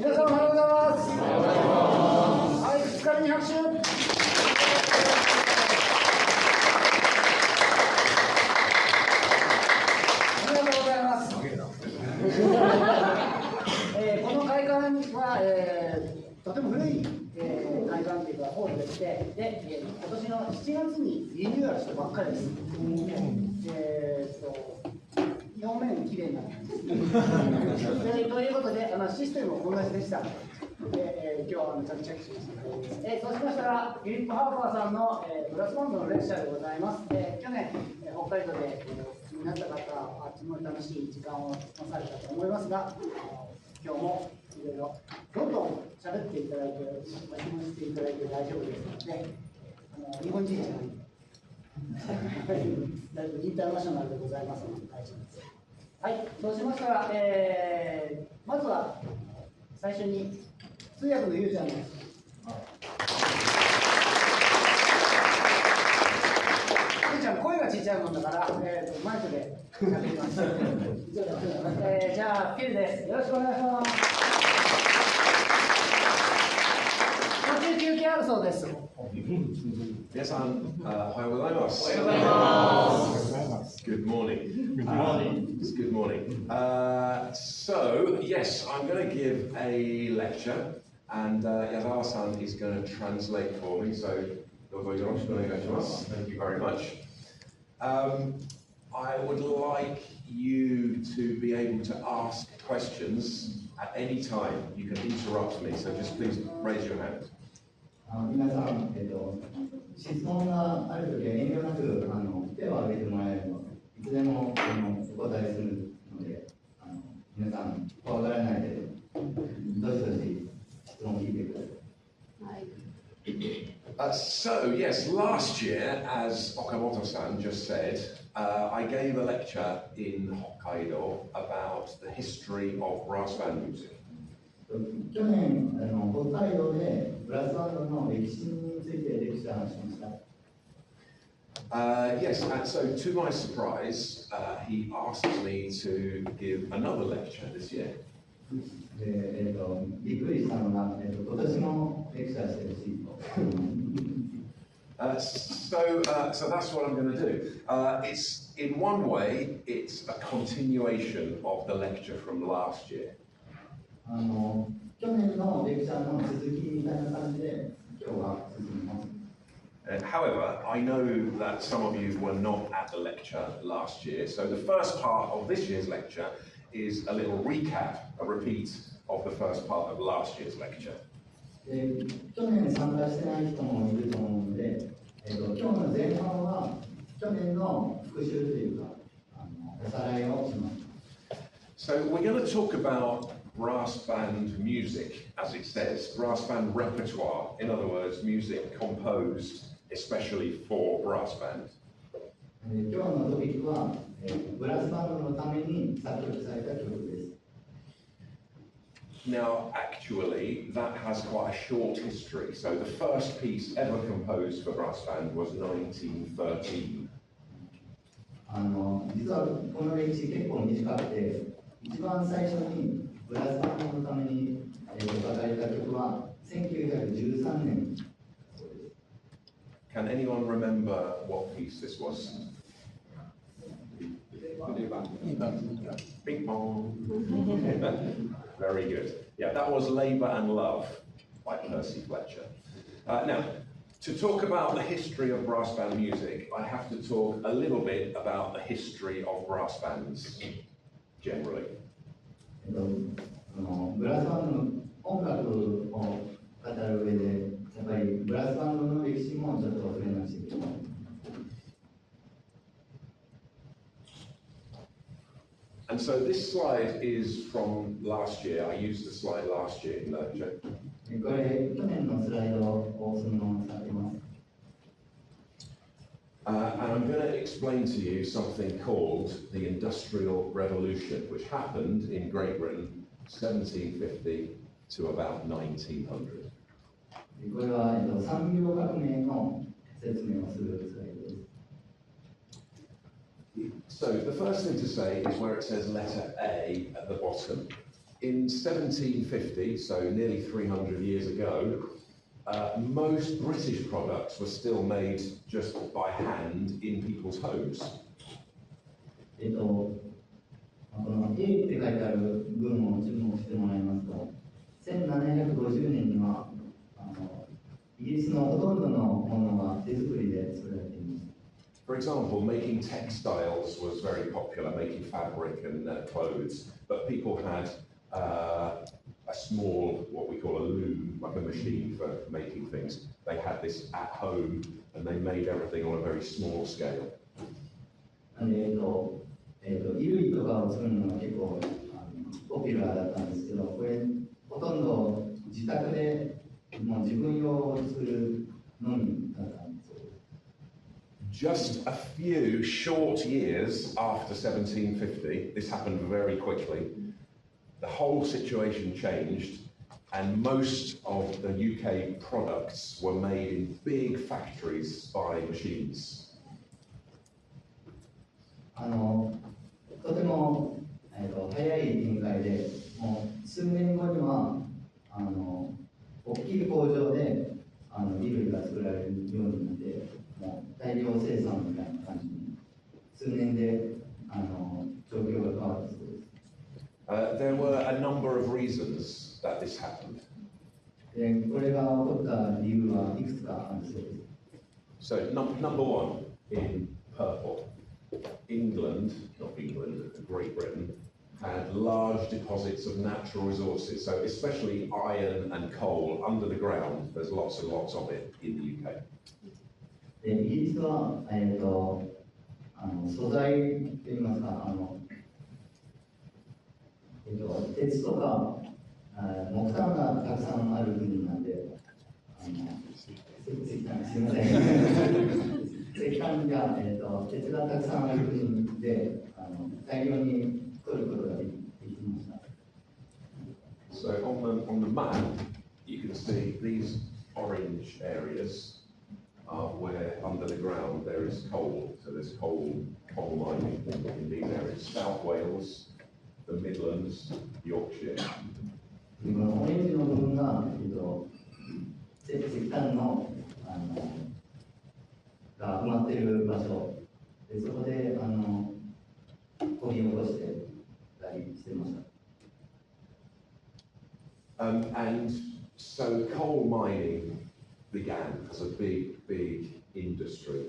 皆さんおはようございます。はい、2日目に拍手。ありがとうございます。この会館は、とても古い、会館というかホールでして、で、今年の7月にリニューアルしたばっかりです。表面きれいになってますということで、システムも同じでした。今日はちゃんとチェックしました。そうしましたら、フィリップ・ハーパーさんの、ブラスバンドのレクチャーでございます。去年、北海道でお聞きになった方は、すごい楽しい時間を過ごされたと思いますが、今日もいろいろどんどん喋っていただいて、質問していただいて大丈夫ですので、日本人じゃない。だいぶインターナショナルでございますので大丈夫です。はい、そうしましたら、まずは最初に通訳のゆうちゃんです。ゆうちゃん、声がちっちゃいもんだから、マイクで喋ります。じゃあ、フィルです。よろしくお願いします。途中休憩あるそうです。皆さん、おはようございます。おはようございます。Good morning. Good morning. It's good morning. So, yes, I'm going to give a lecture, and Yadawa-san is going to translate for me. So, thank you very much. I would like you to be able to ask questions at any time. You can interrupt me, so just please raise your hand. 皆さん、質問があるときは遠慮なく手を挙げてもらえればいつでもお答えするので、皆さん怖がらないでどしどし質問を聞いてください。So yes, last year, as Okamoto-san just said, I gave a lecture in Hokkaido about the history of brass band music. 去年北海道でブラスバンドの歴史についてレクチャーしました。Yes, and so to my surprise, he asked me to give another lecture this year. びっくりしたのが、今年もレクチャーしてほしいと。So that's what I'm going to do. It's in one way, it's a continuation of the lecture from last year. 去年のレクチャーの続きみたいな感じで今日は進みます。However, I know that some of you were not at the lecture last year, so the first part of this year's lecture is a little recap, a repeat of the first part of last year's lecture. 去年参加してない人もいると思うので、今日の前半は去年の復習というかおさらいをします。So we're going to talk about brass band music, as it says, brass band repertoire, in other words, music composed especially for brass band. 今日のトピックは、ブラスバンドのために作曲された曲です。Now, actually, that has quite a short history. So the first piece ever composed for brass band was 1913. 実はこの歴史結構短くて、一番最初にブラスバンドのために書かれた曲は1913年。Can anyone remember what piece this was? Bing bong. Very good. Yeah, that was Labour and Love by Percy Fletcher. Now, to talk about the history of brass band music, I have to talk a little bit about the history of brass bands generally. ブラスバンドの音楽を語る上で、やっぱりブラスバンドの歴史もちょっと触れなくちゃいけない。And so this slide is from last year. I used the slide last year in lecture. これ、去年のスライドをそのまま使っています。And I'm going to explain to you something called the Industrial Revolution, which happened in Great Britain 1750 to about 1900. これは産業革命の説明をするスライドです。So the first thing to say is where it says letter A at the bottom. in 1750, so nearly 300 years ago, most British products were still made just by hand in people's homes. この A って書いてある部分を注目してもらいますと、1750年にはイギリスのほとんどのものが手作りで作られています。For example, making textiles was very popular, making fabric and clothes, but people had a small, what we call a loom, like a machine for making things. They had this at home and they made everything on a very small scale. 衣類とかを作るのが結構ポピュラーだったんですけど、これほとんど自宅でもう自分用を作るのみだったんです。Just a few short years after 1750, this happened very quickly, the whole situation changed and most of the UK products were made in big factories by machines. とても、早い展開で、もう数年後には大きい工場で衣類が作られるようになって、もう大量生産みたいな感じに数年で状況が変わったそうです。There were a number of reasons that this happened. で、これが起こった理由はいくつかあるそうです。So, number one, in purple. England, not England, Great Britain, had large deposits of natural resources, so especially iron and coal under the ground. There's lots and lots of it in the UK. でイギリスは、素材といいますか、鉄とか木炭がたくさんある国なんで、石炭、すみません。石炭や、鉄がたくさんある国で大量に取ることができました。So on the map, you can see these orange areas are where under the ground there is coal. So there's coal mining in these areas. South Wales, the Midlands, Yorkshire. このオレンジの部分が、石炭のが埋まっている場所で、そこで掘り起こしてたりしてました。And so coal mining began as a big industry,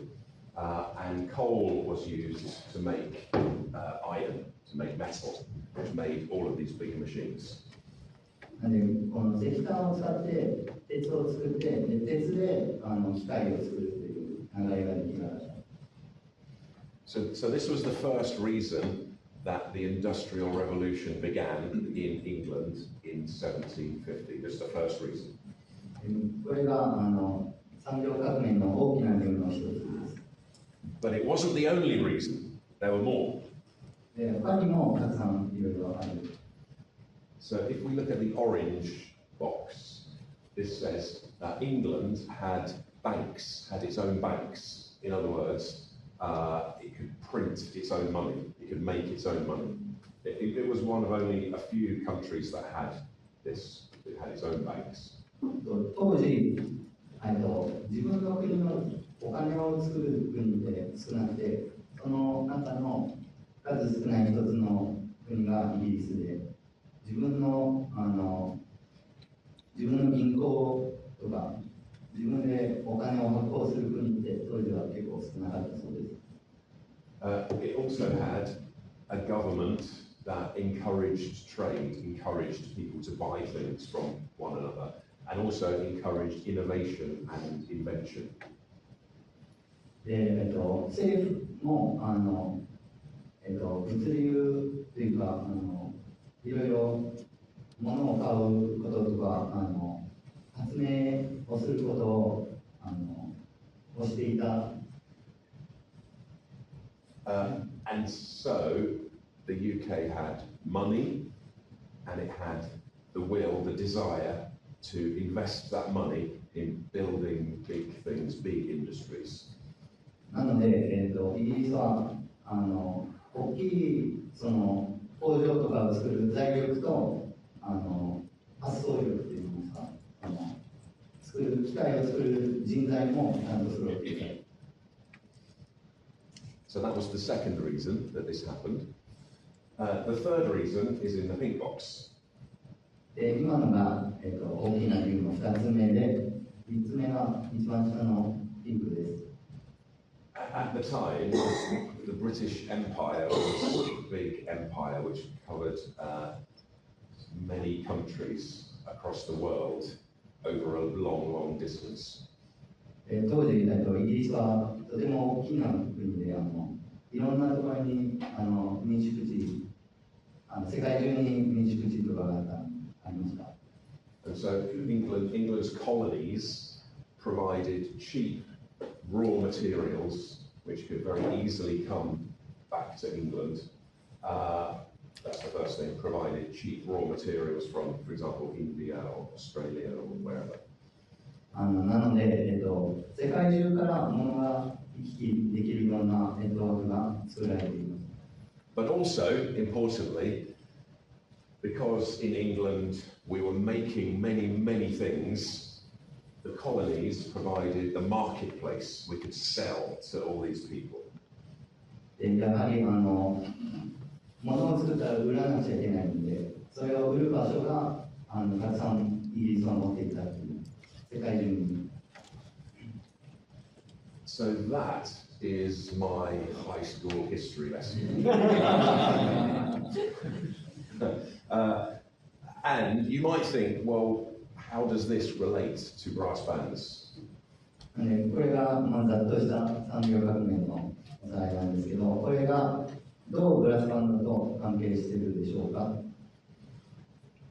and coal was used to make iron, to make metal, which made all of these big machines. なので、この石炭を使って鉄を作って、鉄で機械を作るという流れができました。So this was the first reason that the Industrial Revolution began in England in 1750. Just the first reason. これが産業革命の大きな理由の一つです。But it wasn't the only reason. There were more. で、他にもたくさんいろいろある。So if we look at the orange box, this says that England had banks, had its own banks. In other words, it could print its own money. It could make its own money. It was one of only a few countries that had this. It had its own banks. 当時、自分の国のお金を作る国って少なくて、その中の数少ない一つの国がイギリスで、自分の銀行とか自分でお金を発行する国って当時は結構少なかったそうです。It also had a government that encouraged trade, encouraged people to buy things from one another, and also encouraged innovation and invention. で、政府も物流というかいろいろ物を買うこととか発明をすることをしていた。And so the UK had money, and it had the will, the desire to invest that money in building big things, big industries. なので、イギリスは大きいその工場とかを作る財力と発想力っていうのか、作る機械を作る人材もちゃんと揃っていた。So that was the second reason that this happened. The third reason is in the pink box. で今のが、大きな理由の2つ目で、3つ目が一番下のピンクです。At the time, the British Empire was a big empire which covered many countries across the world over a long, long distance. 当時、イギリスはとても大きな国で、いろんなところに民宿地、世界中に民宿地とかがありました。And so England's colonies provided cheap raw materials which could very easily come back to England. That's the first thing, provided cheap raw materials from, for example, India or Australia or wherever. なので、世界中から物が行き来できるようなネットワークが作られています。But also, importantly, because in England we were making many, many things, the colonies provided the marketplace. We could sell to all these people. やはり物を作ったら売らなくちゃいけないので、それを売る場所がたくさんイギリスは持っていたという、世界中に。So that is my high school history lesson. And you might think, well, how does this relate to brass bands? これがざっとした産業革命のおさらいなんですけど、これがどうブラスバンドと関係しているでしょうか。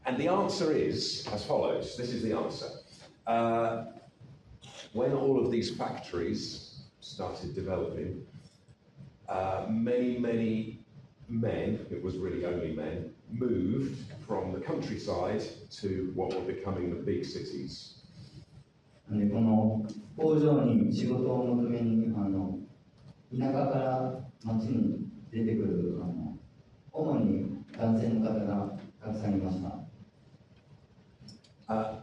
And the answer is as follows. This is the answer. When all of these factories started developing, many, many men, it was really only men, moved from the countryside to what were becoming the big cities. この工場に仕事を求めに田舎から町に出てくる主に男性の方がたくさんいました。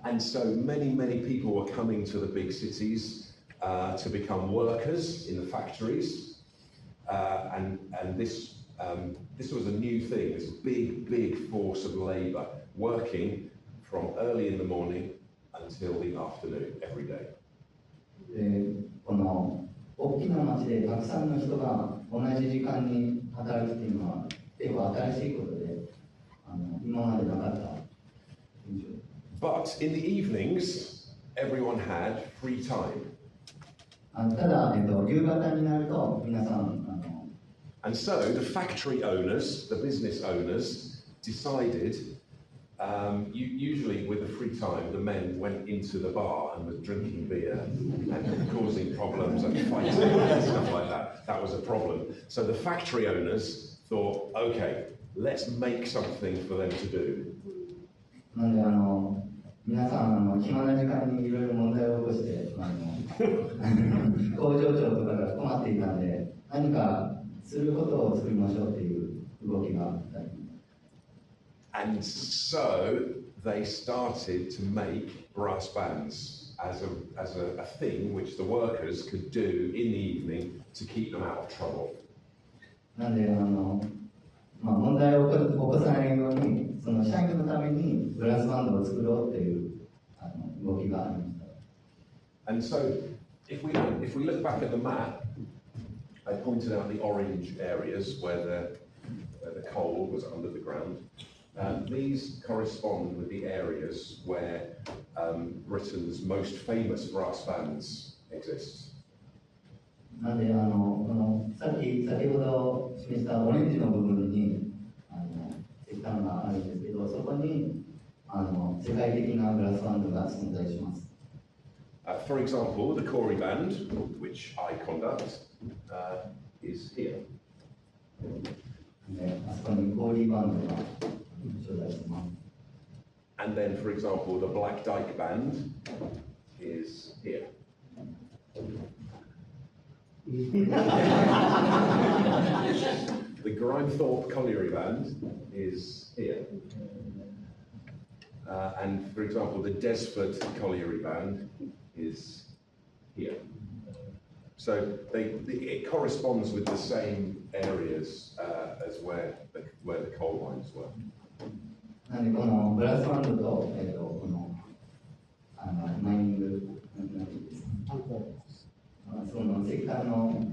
And so many, many people were coming to the big cities to become workers in the factories, and this was a new thing. This big, big force of labour working from early in the morning until the afternoon every day. この大きな町でたくさんの人が同じ時間に働くっていうのは結構新しいことで、今までなかった。But in the evenings, everyone had free time. ただ、夕方になると皆さんAnd so the factory owners, the business owners, decided, usually with the free time, the men went into the bar and was drinking beer and causing problems and fighting and stuff like that. That was a problem. So the factory owners thought, okay, let's make something for them to do. なので皆さん暇な時間にいろいろ問題を起こして工場長とかが困っていたので何かすることを作りましょうっていう動きがあったり。And so they started to make brass bands as a thing which the workers could do in the evening to keep them out of trouble. なんで問題を起こさないようにその社員のためにブラスバンドを作ろうっていう動きがありました。And so if we look back at the map, I pointed out the orange areas where the coal was under the ground. These correspond with the areas where Britain's most famous brass bands exist. なんでこの先ほど示したオレンジの部分に石炭があるんですけど、そこに世界的なブラスバンドが存在します。For example, the Corey band, which I conduct, is here. あそこにコーリーバンドが所在しています。And then, for example, the Black Dyke band is here. The Grimethorpe Colliery band is here. And for example, the Desford Colliery Band is here. So it corresponds with the same areas as where the coal mines were. なんでこのブラスバンドと、このマイニングなんていうんですか、その石炭の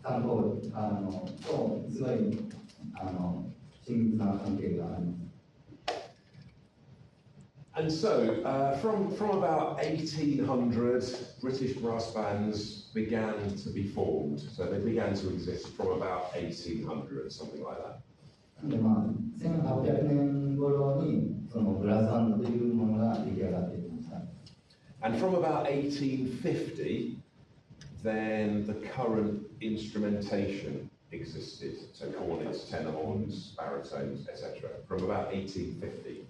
炭鉱とすごい親密な関係があります。And so, from about 1800, British brass bands began to be formed. So they began to exist from about 1800, something like that. で1800年頃にそのブラスバンドというものが出来上がっていきました。And from about 1850, then the current instrumentation existed. So cornets, tenor horns, baritones, etc. From about 1850.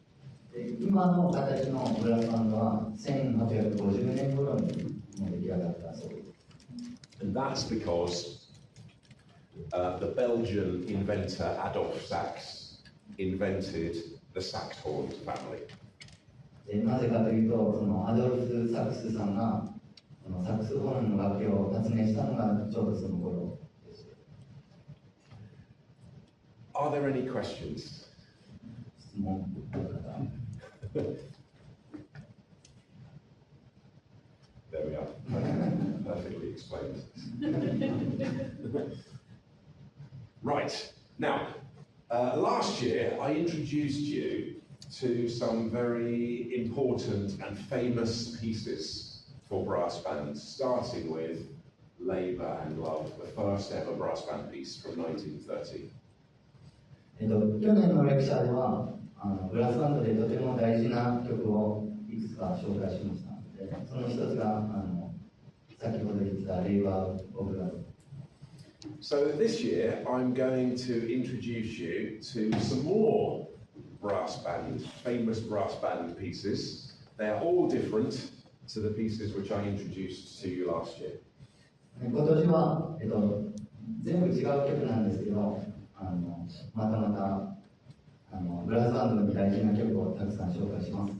今の形のブラスバンドは1850年頃に出来上がったそうです。And that's because the Belgian inventor Adolf Sax invented the sax horn family. なぜかというと、そのアドルフ・サクスさんがサクスホーンの楽器を発明したのがちょうどその頃です。Are there any questions? 質問ある方。There we are. Perfectly explained. Right. Now, last year I introduced you to some very important and famous pieces for brass bands, starting with Labour and Love, the first ever brass band piece from 1930. 去年のレクチャーではブラスバンドでとても大事な曲をいくつか紹介しました。その一つが先ほど言ってたレイバー・オブ・ラブ。So this year I'm going to introduce you to some more famous brass band pieces. They are all different to the pieces which I introduced to you last year. 今年は、全部違う曲なんですけど、またブラスバンドに大事な曲をたくさん紹介します。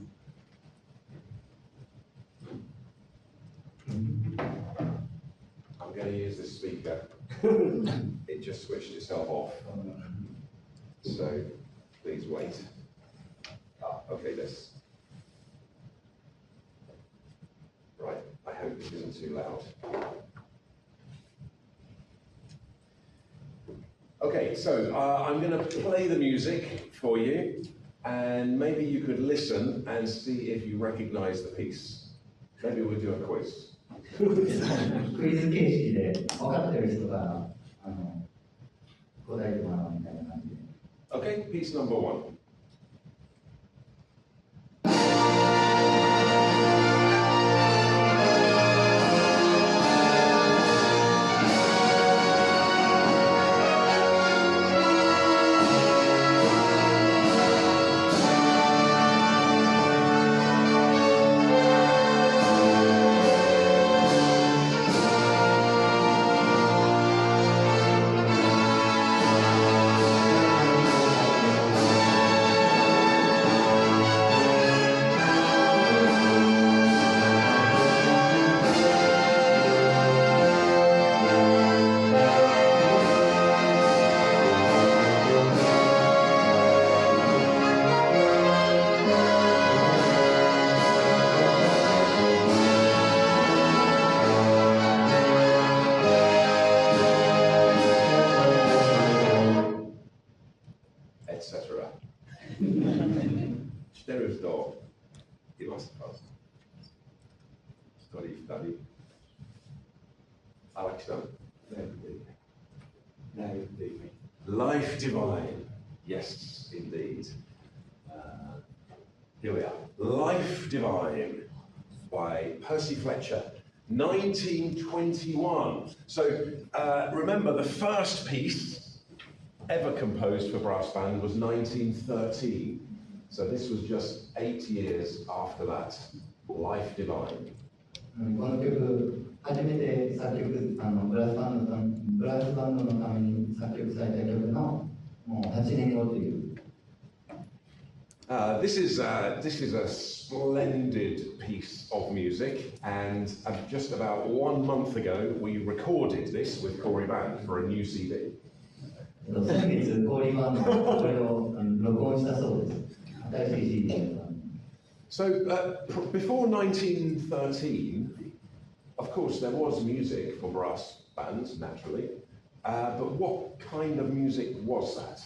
I'm going to use this speaker. It just switched itself off. So please wait. Okay, this. Right, I hope this isn't too loud. Okay, so I'm going to play the music for you, and maybe you could listen and see if you recognize the piece. Maybe we'll do a quiz. クイズ形式で分かってる人が答えてもらうみたいな感じで。Okay, piece number 1. etc. 知ってる人いますか？一人二人。荒木さん。Life Divine. Yes, indeed. Here we are. Life Divine by Percy Fletcher, 1921. So remember, the first piece ever composed for brass band was 1913. So this was just 8 years after that. Life Divine. この曲、初めて作曲、ブラスバンドのために作曲された曲のもう8年後という。This is a splendid piece of music, and just about 1 month ago we recorded this with Corey Band for a new CD. 先月、コーリーバンドがこれを録音したそうです。新しい CD です。So, before 1913, of course, there was music for brass bands, naturally, but what kind of music was that?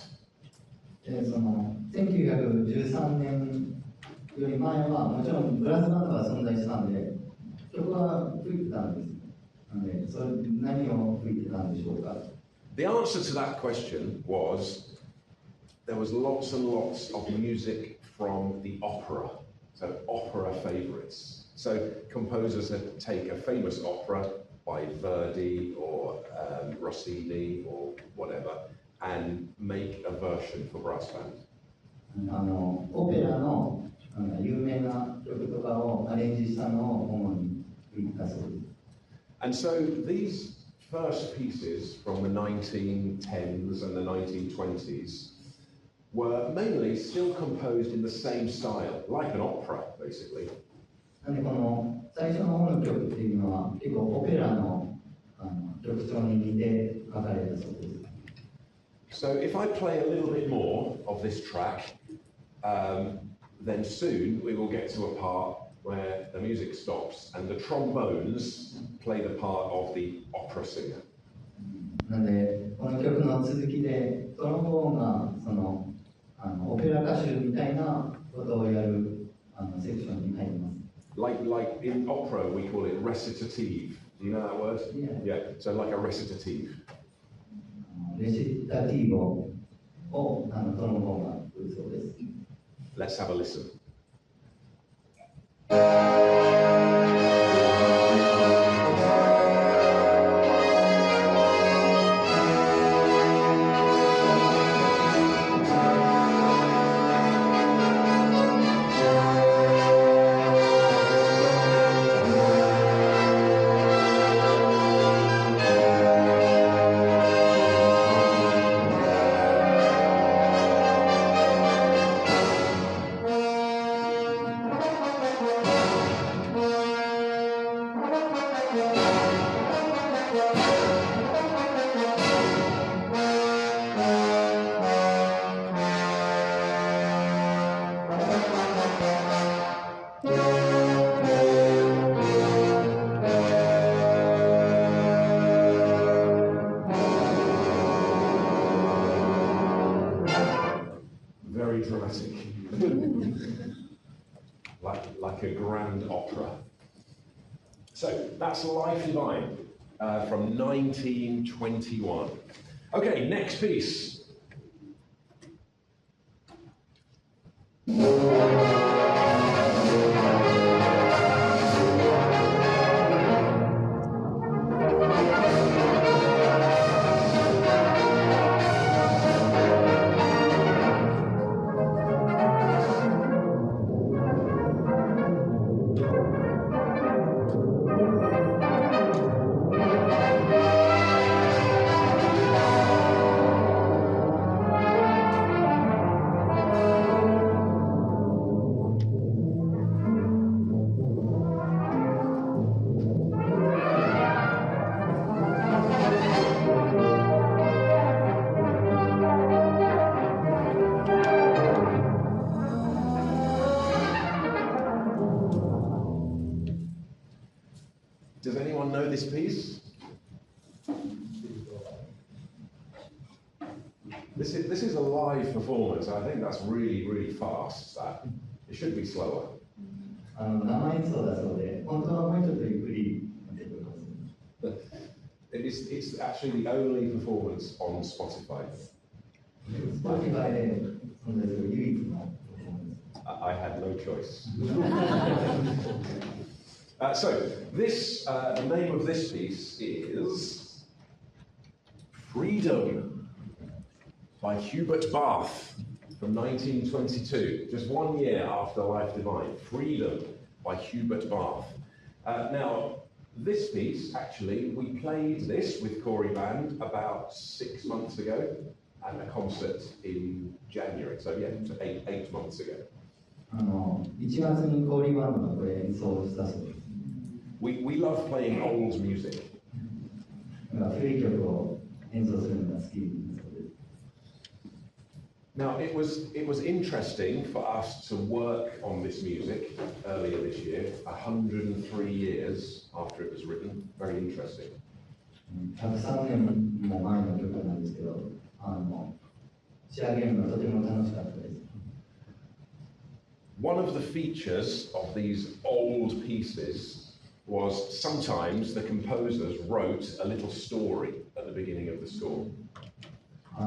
その1913年より前はもちろんブラスバンドが存在したんで、曲は吹いてたんです。なので、それ何を吹いてたんでしょうか。The answer to that question was there was lots and lots of music from the opera. So opera favourites. So composers would take a famous opera by Verdi or Rossini or whatever and make a version for brass band. オペラの有名な曲とかをアレンジしたのを主に吹いたそうです。And so these first pieces from the 1910s and the 1920s were mainly still composed in the same style, like an opera, basically. なんでこの最初の方の曲っていうのは結構オペラの曲調に似て書かれたそうです。So if I play a little bit more of this track, then soon we will get to a part where the music stops and the trombones play the part of the opera singer. なのでこの曲の続きでトロンボーンがそのオペラ歌手みたいなことをやるセクションに入ります。Like in opera, we call it recitative. Do you know that word? Yeah. So like a recitative. レシタティーボをトロンボーンが吹くそうです。Let's have a listen. Very dramatic. like a grand opera. So that's Life Divine from 1921. Okay, next piece. Does anyone know this piece? This is a live performance. I think that's really fast. That it should be slower. 生演奏だそうで、本当はもうちょっとゆっくり出てます。It's actually the only performance on Spotify. Spotify で存在する唯一の。I had no choice. So this, the name of this piece is Freedom by Hubert Bath from 1922, just 1 year after Life Divine. Freedom by Hubert Bath. Now, this piece, actually, we played this with Corey Band about 6 months ago, and a concert in January. So yeah, so eight months ago. 1月にコーリーバンドがこれ演奏したそうです。We love playing old music. 古い曲を演奏するのが好きそうです。Now it was interesting for us to work on this music earlier this year, 103 years after it was written. Very interesting. 103年も前の曲なんですけど、仕上げるのがとても楽しかったです。One of the features of these old pieces was sometimes the composers wrote a little story at the beginning of the score. こ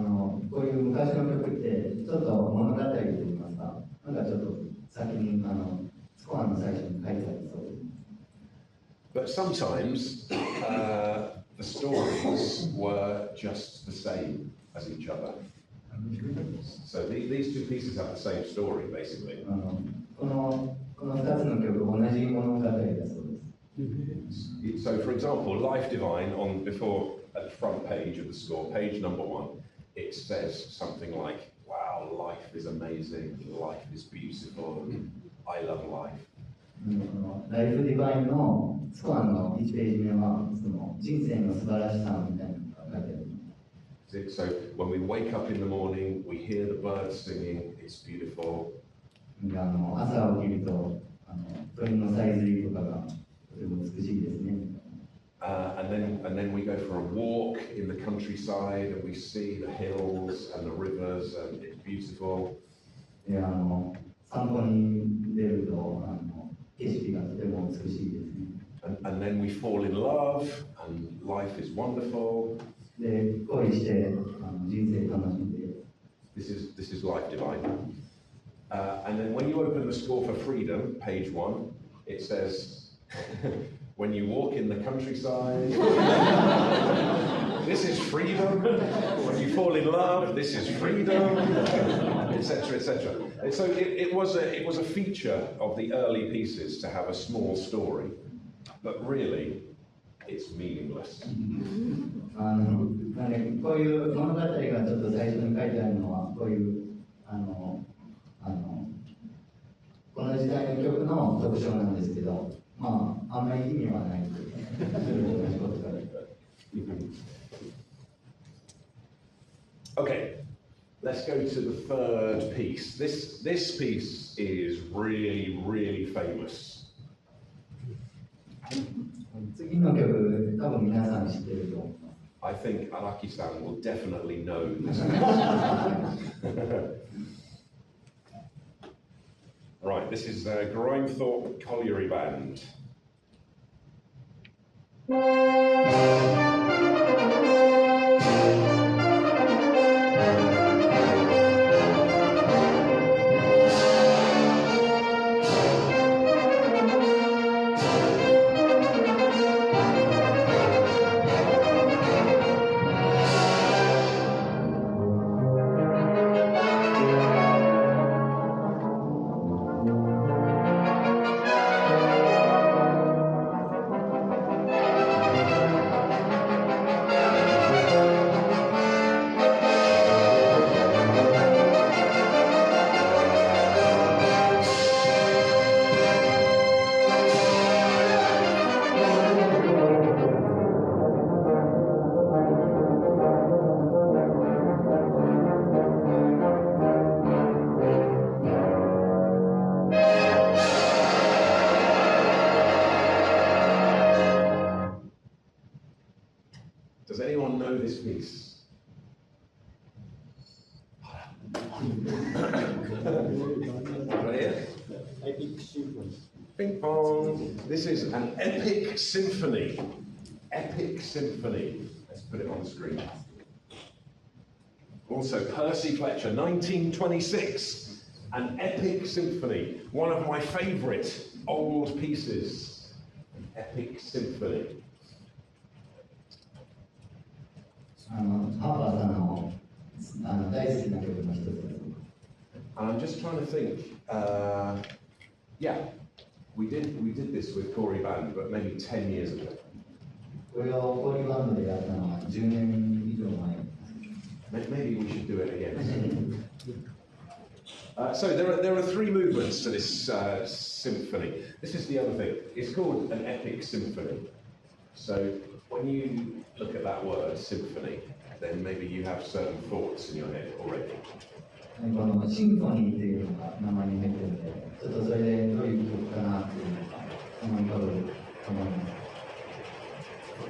ういう昔の曲ってちょっと物語といいますか、なんかちょっと先にスコアの最初に書いてあるそうです。But sometimes the stories were just the same as each other. So these two pieces have the same story, basically. この2つの曲同じ物語だそうです。So, for example, Life Divine before at the front page of the score, page number 1, it says something like, "Wow, life is amazing, life is beautiful, I love life." ライフディバインのスコアの1ページ目はその人生の素晴らしさみたいなのが書いてある。So when we wake up in the morning, we hear the birds singing, it's beautiful. 朝起きると鳥のさえずりとかがとても美しいですね。And then we go for a walk in the countryside and we see the hills and the rivers and it's beautiful. で散歩に出ると景色がとても美しいですね。And then we fall in love and life is wonderful. で恋して人生楽しんで。This is Life Divine. And then when you open the score for Freedom, page 1, it says, when you walk in the countryside, this is freedom. When you fall in love, this is freedom, etc., etc. And so it was a feature of the early pieces to have a small story, but really, it's meaningless. こういう物語がちょっと最初に書いてあるのはこういうこの時代の曲の特徴なんですけど、まああんまり意味はないということから。Okay, let's go to the third piece. This piece is really famous. 次の曲、多分皆さん知ってると思います。I think Araki-san will definitely know this. Right, this is Grindthorpe Colliery Band. Does anyone know this piece? Right here? Epic Symphony. Ping pong. This is an epic symphony. Epic symphony. Let's put it on the screen. Also, Percy Fletcher, 1926. An epic symphony. One of my favourite old pieces. An epic symphony. ハーパーさんの大好きな曲の一つです。I'm just trying to think. Yeah, we did this with Corey Band, but maybe 10 years ago. これをコーリーバンドでやったのは10年以上前。Maybe we should do it again. So there are three movements to this symphony. This is the other thing. It's called an epic symphony. So when you look at that word, symphony, then maybe you have certain thoughts in your head already. このシンフォニーっていうのが名前に入ってるんで、ちょっとそれでどういう曲かなっていうのが思い浮かぶと思います。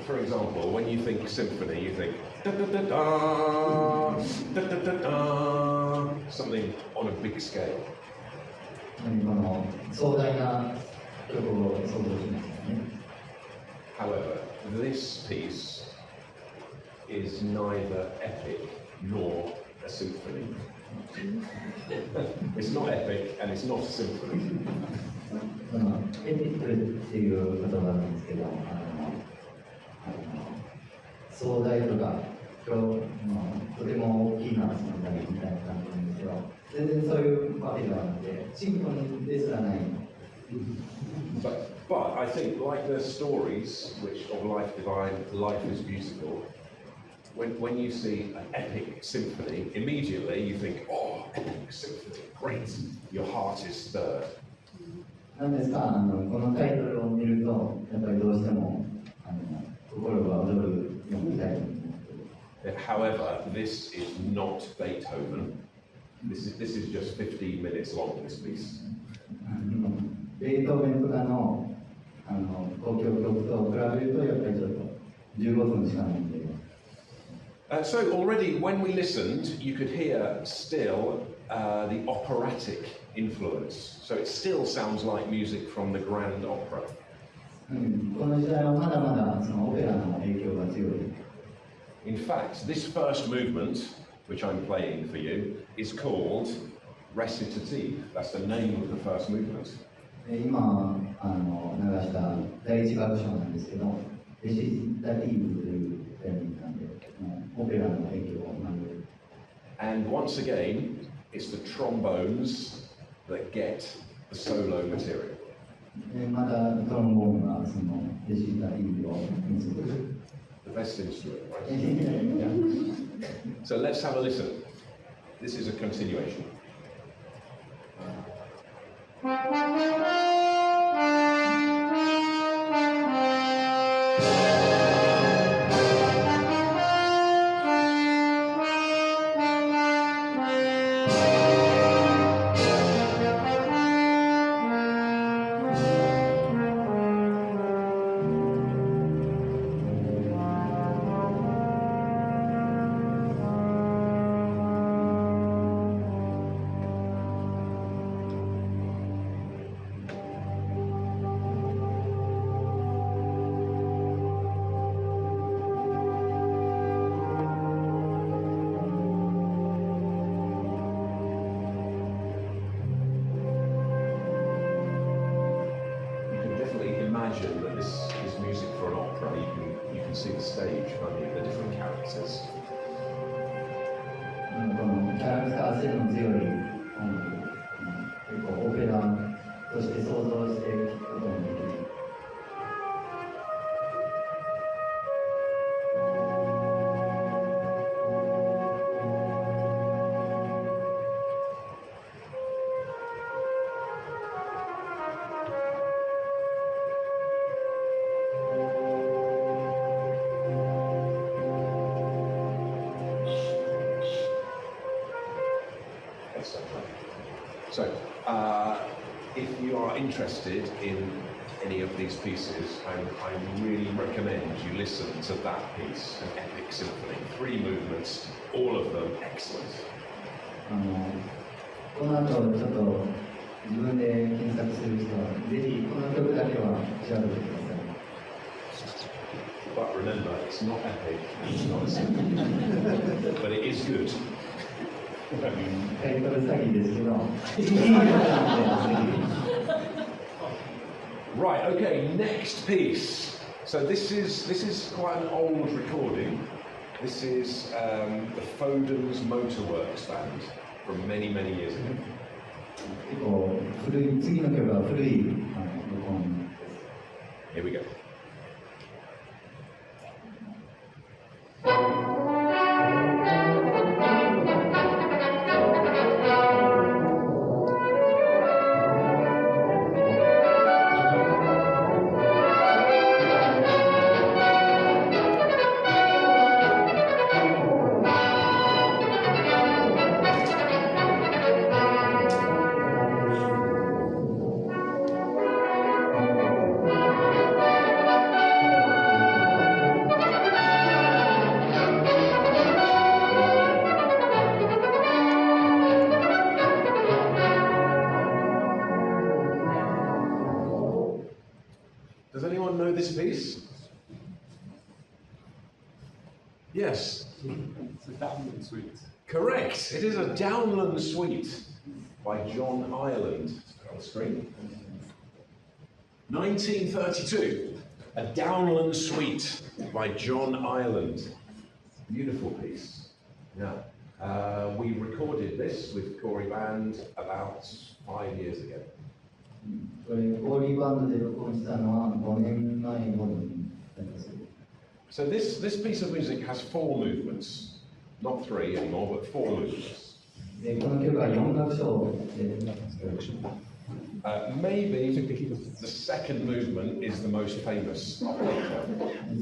For example, when you think symphony, you think da da da da, da da da da, something on a big scale. この壮大な曲を想像しますよね。However, this piece is neither epic nor a symphony. It's not epic and it's not a symphony. エピックっていう言葉なんですけど、壮大とかとても大きな存在みたいな感じなんですけど、全然そういうわけではなくて、シンフォニーですらない。But I think, like the stories which of life divine, life is beautiful. When you see an epic symphony, immediately you think, oh, epic symphony, great. Your heart is stirred. なんですか、このタイトルを見ると、やっぱりどうしても心が躍るようなタイトルになっている。However, this is not Beethoven. This is just 15 minutes long, this piece. ベートーベンとかの交響曲と比べると、やっぱりちょっと15分しかないんで。So already when we listened, you could hear still the operatic influence. So it still sounds like music from the grand opera. この時代はまだまだそのオペラの影響が強い。In fact, this first movement, which I'm playing for you, is called recitative. That's the name of the first movement. 今流した第一楽章なんですけど、レシタティブというテーマなんで、オペラの影響を学ぶ。And once again, it's the trombones that get the solo material. またトロンボーンがそのレシタティブを見つける。The best instrument, right? Yeah. So let's have a listen. This is a continuation. Imagine that this is music for an opera. You can see the stage, can't you? The different characters. このキャラクター性の強い音楽、結構オペラとして想像して聴くこともできる。So, if you are interested in any of these pieces, I really recommend you listen to that piece, an epic symphony. 3 movements, all of them excellent. この後ちょっと自分で検索する人はぜひこの曲だけは調べてください。But remember, it's not epic, it's not a symphony, but it is good. タイトル詐欺ですけど。Right, okay, next piece. So this is quite an old recording. This is the Foden's Motorworks Band from many years ago. 結構古い、次の曲は古い録音です。Here we go. Does anyone know this piece? Yes. It's a downward suite. Correct. It is a Downland Suite by John Ireland. On the screen. 1932. A Downland Suite by John Ireland. Beautiful piece. Yeah. We recorded this with Corey Band about 5 years ago. これ、コーリーバンドで録音したのは5年前頃になります。So this piece of music has 4 movements. Not 3 anymore, but 4 movements. で、この曲は4楽章で、maybe the second movement is the most famous.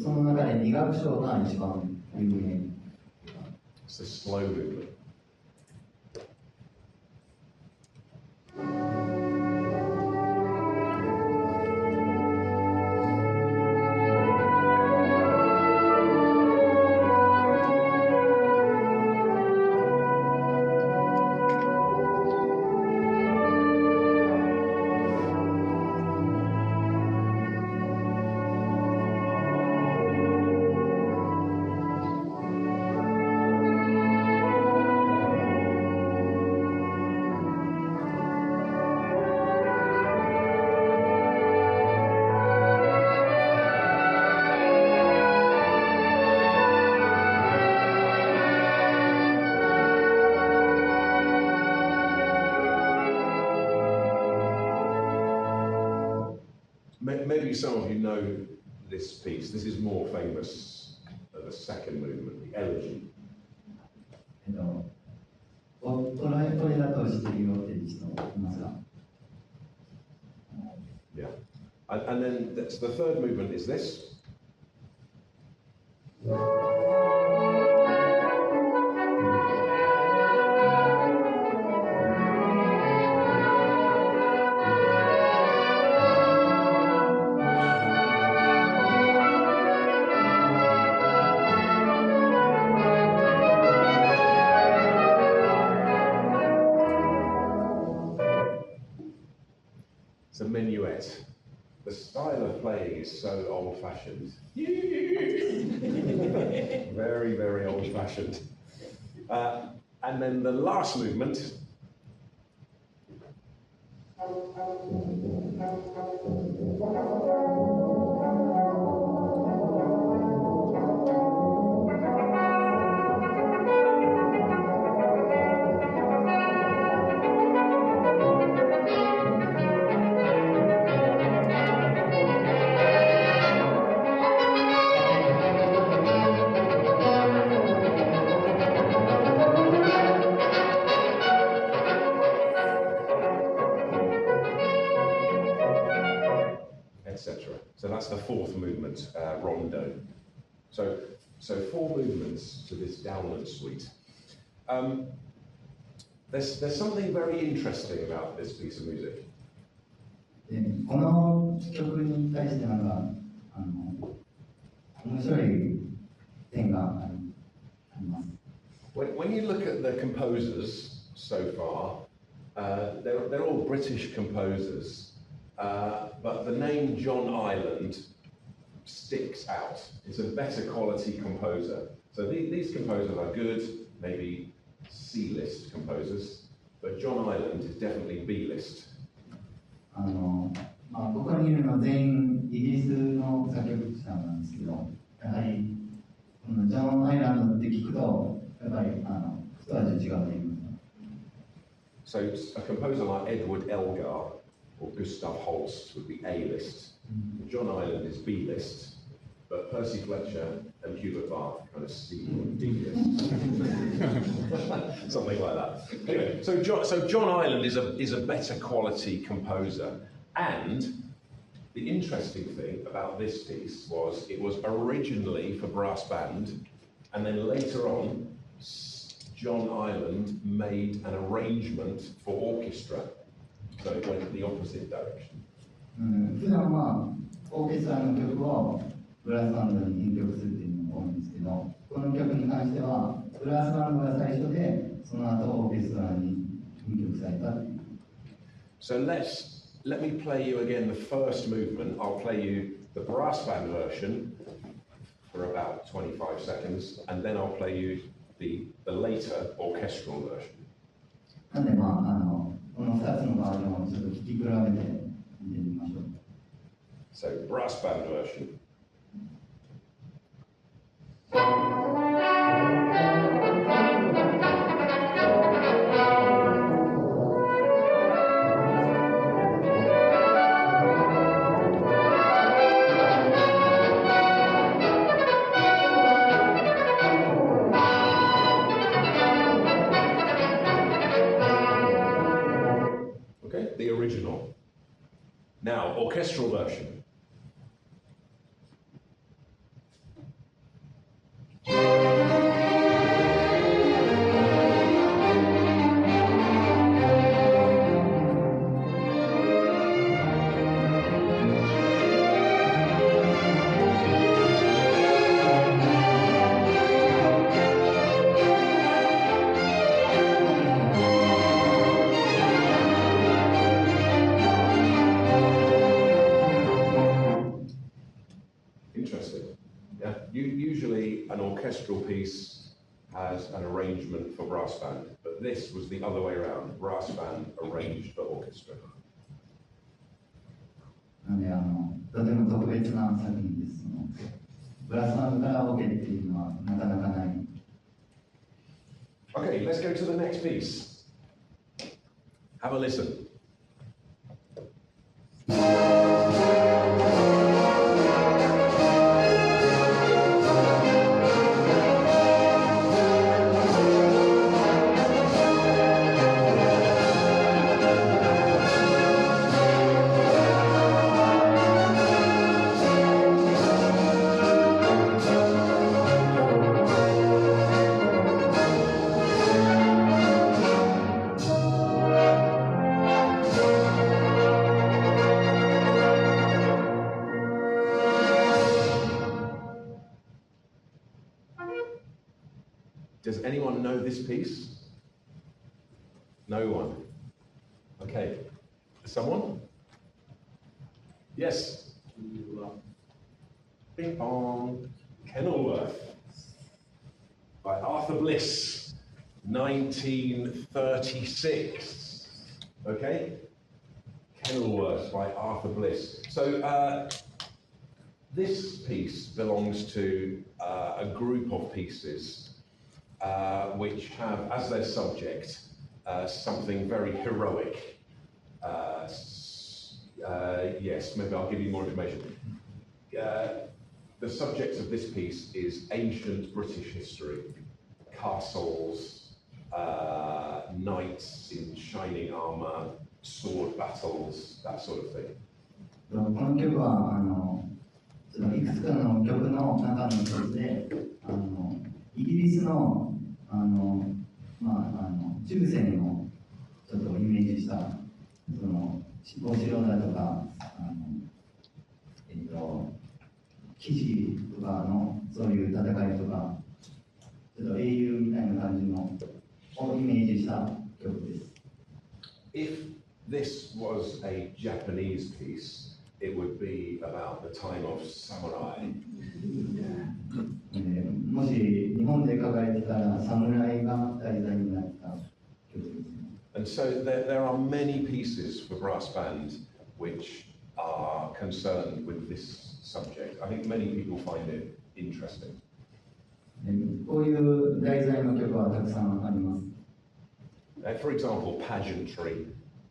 その中で2楽章が一番有名。It's the slow movement. Maybe some of you know this piece. This is more famous than the second movement, the elegy. これだと知ってるよっていう人いますか？ Yeah. And then the third movement is this. It's a minuet. The style of playing is so old-fashioned. Very, very old-fashioned. And then the last movement. Etc. So that's the fourth movement, rondo. So 4 movements to this Downland Suite. There's something very interesting about this piece of music. で、この曲に対してなんか面白い点があります。When you look at the composers so far, they're all British composers. But the name John Ireland sticks out. It's a better quality composer. So these composers are good, maybe C-list composers, but John Ireland is definitely B-list. ここにいるのは全員イギリスの作曲者なんですけど、やはりこのジョン・アイランドって聞くと、やっぱり一味違うと言いますか。So a composer like Edward Elgar or Gustav Holst would be A-list. John Ireland is B-list, but Percy Fletcher and Hubert Bach kind of C or D-list. Something like that. Anyway, so John Ireland is a better quality composer, and the interesting thing about this piece was it was originally for brass band, and then later on, John Ireland made an arrangement for orchestra. So it went the opposite direction. 普段はオーケストラの曲をブラスバンドに編曲するっていうのが多いんですけど、この曲に関してはブラスバンドが最初で、その後オーケストラに編曲されたっていう。So let's let me play you again the first movement. I'll play you the brass band version for about 25 seconds, and then I'll play you the later orchestral version. なんでこの2つのバージョンをちょっと聞き比べて見てみましょう。So brass band version. Okay, the original. Now, orchestral version. Interesting. Yeah. Usually an orchestral piece has an arrangement for brass band, but this was the other way around. Brass band arranged for orchestra. なんでとても特別な作品です。ブラスバンドからオケっていうのはなかなかない。Okay, let's go to the next piece. Have a listen. Does anyone know this piece? No one. Okay. Someone? Yes. Bing bong. Kenilworth by Arthur Bliss, 1936. Okay? Kenilworth by Arthur Bliss. So this piece belongs to a group of pieces which have as their subject something very heroic. Yes, maybe I'll give you more information. The subject of this piece is ancient British history, castles, knights in shining armour, sword battles, that sort of thing. この曲はいくつかの曲の中の一つで、イギリスの中世のちょっとイメージしたお城だとか騎士とかのそういう戦いとかちょっと英雄みたいな感じのをイメージした曲です。If this was a Japanese piece, it would be about the time of samurai. もし日本で書かれてたら侍が題材になった曲です。And so there are many pieces for brass band which are concerned with this subject. I think many people find it interesting. こういう題材の曲はたくさんあります。For example, Pageantry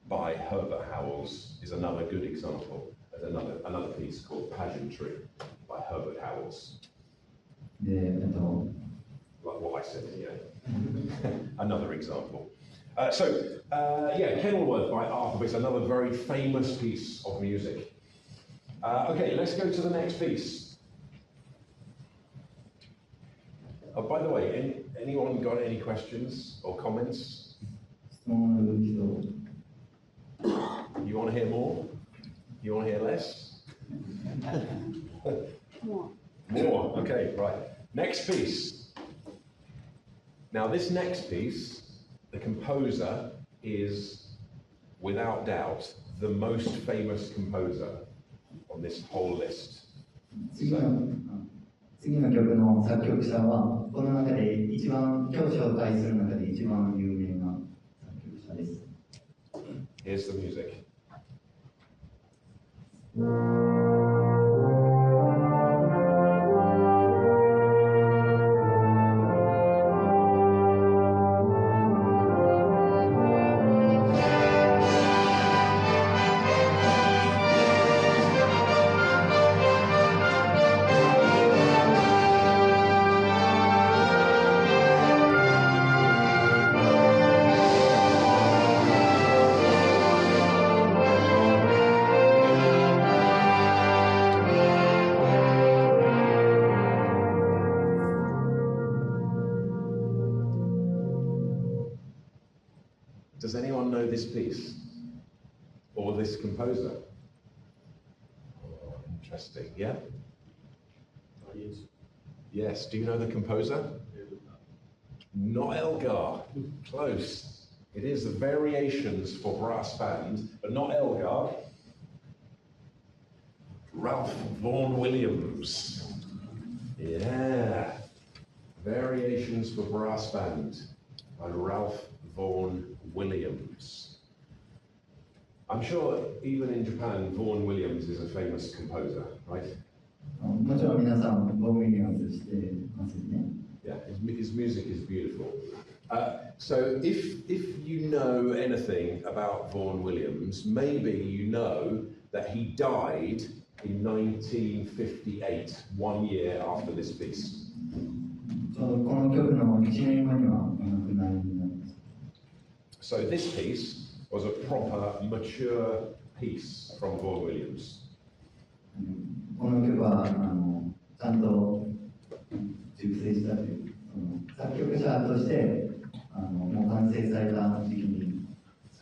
by Herbert Howells is another good example. There's another piece called Pageantry by Herbert Howells. Like what I said here. Another example. Kenilworth by Arthur Bliss, another very famous piece of music. Okay, let's go to the next piece. Oh, by the way, anyone got any questions or comments? You want to hear more? You want to hear less? More. More, okay, right. Next piece. Now this next piece, the composer is, without doubt, the most famous composer on this whole list? 次の曲の作曲者はこの中で一番今日紹介する中で一番有名な作曲者です。Here's the music. Does anyone know this piece? Or this composer? Oh, interesting, yeah? Yes. Yes, do you know the composer? Not Elgar, close. It is the Variations for Brass Band, but not Elgar. Ralph Vaughan Williams. Yeah. Variations for Brass Band by Ralph Vaughan Williams. I'm sure even in Japan, Vaughan Williams is a famous composer, right? もちろん皆さんボン・ウィリアムズ知ってますよね。Yeah, his music is beautiful. So if you know anything about Vaughan Williams, maybe you know that he died in 1958, 1 year after this piece. ちょうどこの曲の1年後にはお亡くなりになります。So this piece was a proper, mature piece from Vaughan Williams. この曲はちゃんと熟成したという作曲者としてもう完成された時期に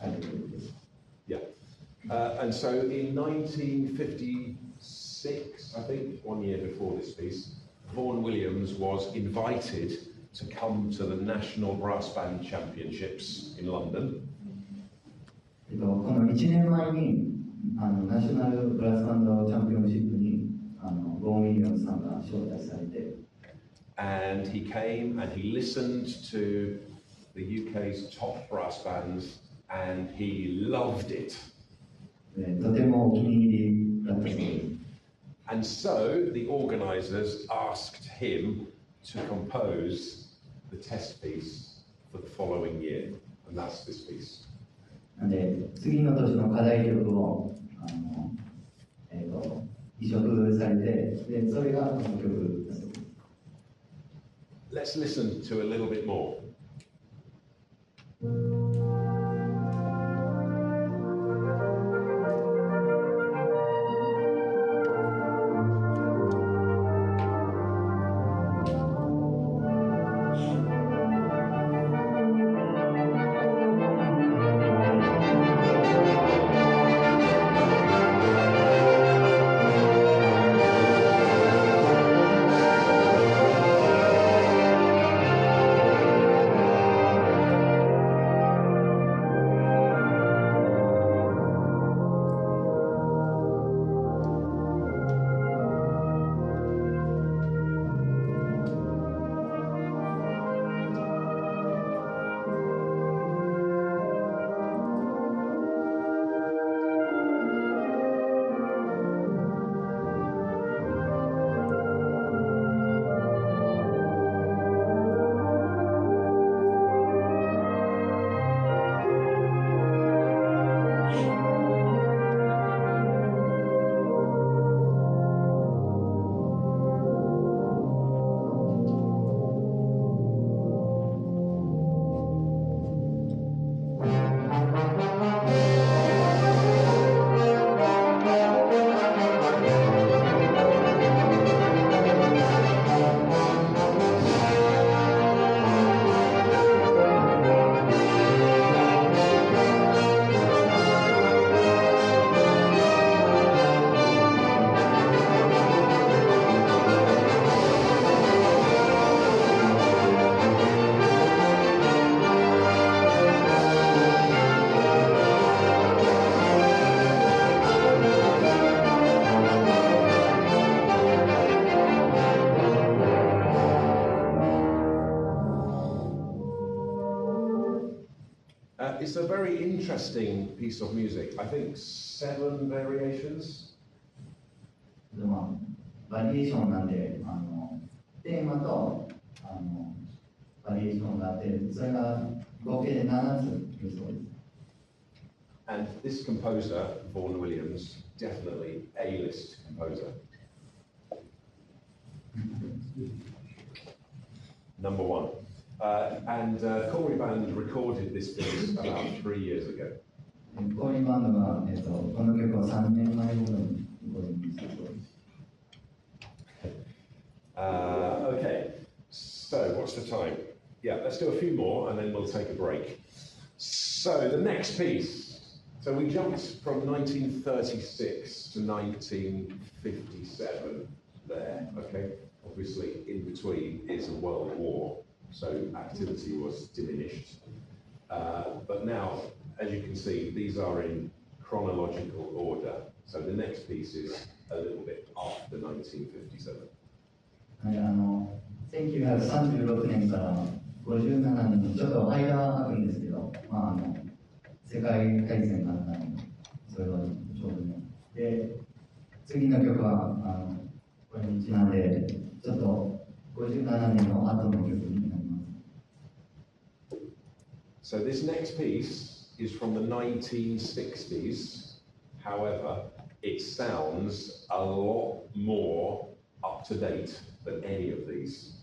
書いた曲です。Yeah. And so in 1956, I think, 1 year before this piece, Vaughan Williams was invited to come to the National Brass Band Championships in London. この1年前にナショナルブラスバンドチャンピオンシップにボーン・ウィリアムズさんが招待されて And he came and he listened to the UK's top brass bands and he loved it. とてもお気に入りだったそうです。And so the organisers asked him to compose the test piece for the following year, and that's this piece. で次の年の課題曲を移植されて、でそれがこの曲だそうです。 Let's listen to a little bit more. it's a very interesting piece of music. I think 7 variations. まあ、バリエーションなんで、テーマとバリエーションがあって、それが合計で7ついるそうです。And this composer, Vaughan Williams, definitely A-list composer. Number 1. And Corey Band recorded this piece about 3 years ago. コーリーバンドが、この曲を3年前頃にレコーディングしたそうです。Okay, so what's the time? Yeah, let's do a few more and then we'll take a break. So the next piece. So we jumped from 1936 to 1957 there, okay? Obviously, in between is a world war, so activity was diminished. But now, as you can see, these are in chronological order. So the next piece is a little bit after 1957. はい、1936年から57年のちょっと間が空くんですけど、世界大戦があったので、それはちょうどね。で、次の曲はこれにちなんで、ちょっと57年の後の曲になります。So this next piece is from the 1960s. However, it sounds a lot more up to date than any of these.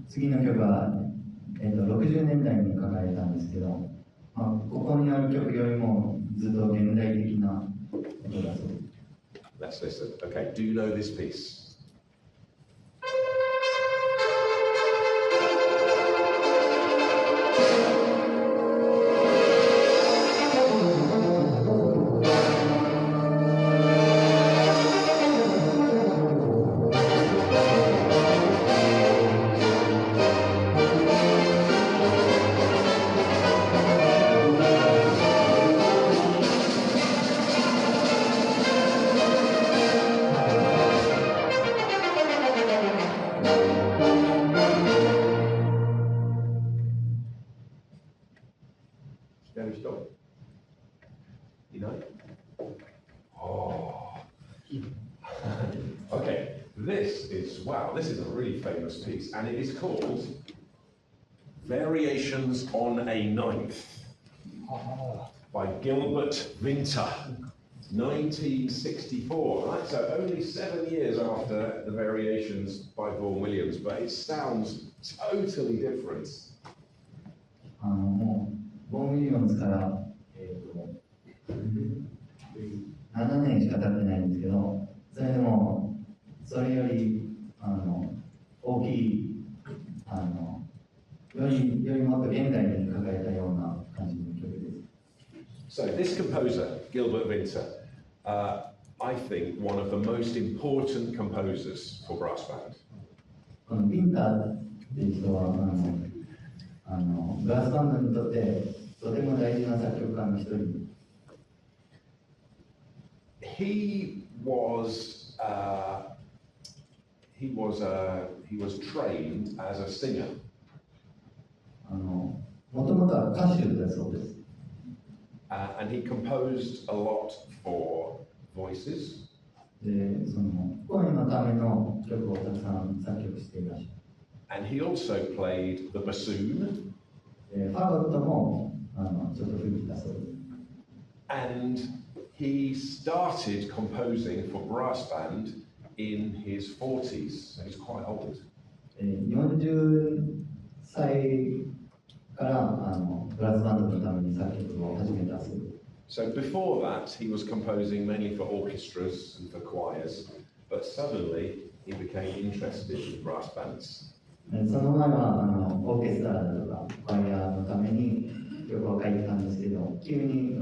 次の曲は、60年代に書かれたんですけど、ここにある曲よりもずっと現代的な音だそうです。Let's listen. Okay, do you know this piece? You know? Oh. Okay, this is a really famous piece, and it is called Variations on a Ninth by Gilbert Winter, 1964. Right, so only 7 years after the Variations by Vaughan Williams, but it sounds totally different. もうボーン・ウィリアムズから、7年しか経ってないんですけど、それでもそれより大きいよりもっと現代に書かれたような感じの曲です。So this composer, Gilbert Winter, I think one of the most important composers for brass band. このビンターっていう人はブラスバンドにとってとても大事な作曲家の一人。He was trained as a singer. もともとは歌手だそうです。And he composed a lot for voices. で、その声のための曲をたくさん作曲していました。And he also played the bassoon. ファゴットもちょっと吹いてたそうです。And he started composing for brass band in his 40s, so he's quite old. 40歳からブラスバンドのために作曲を始めたそうです。So before that, he was composing mainly for orchestras and for choirs, but suddenly he became interested in brass bands. その前はオーケストラだとかワイヤーのために曲を書いてたんですけど、急に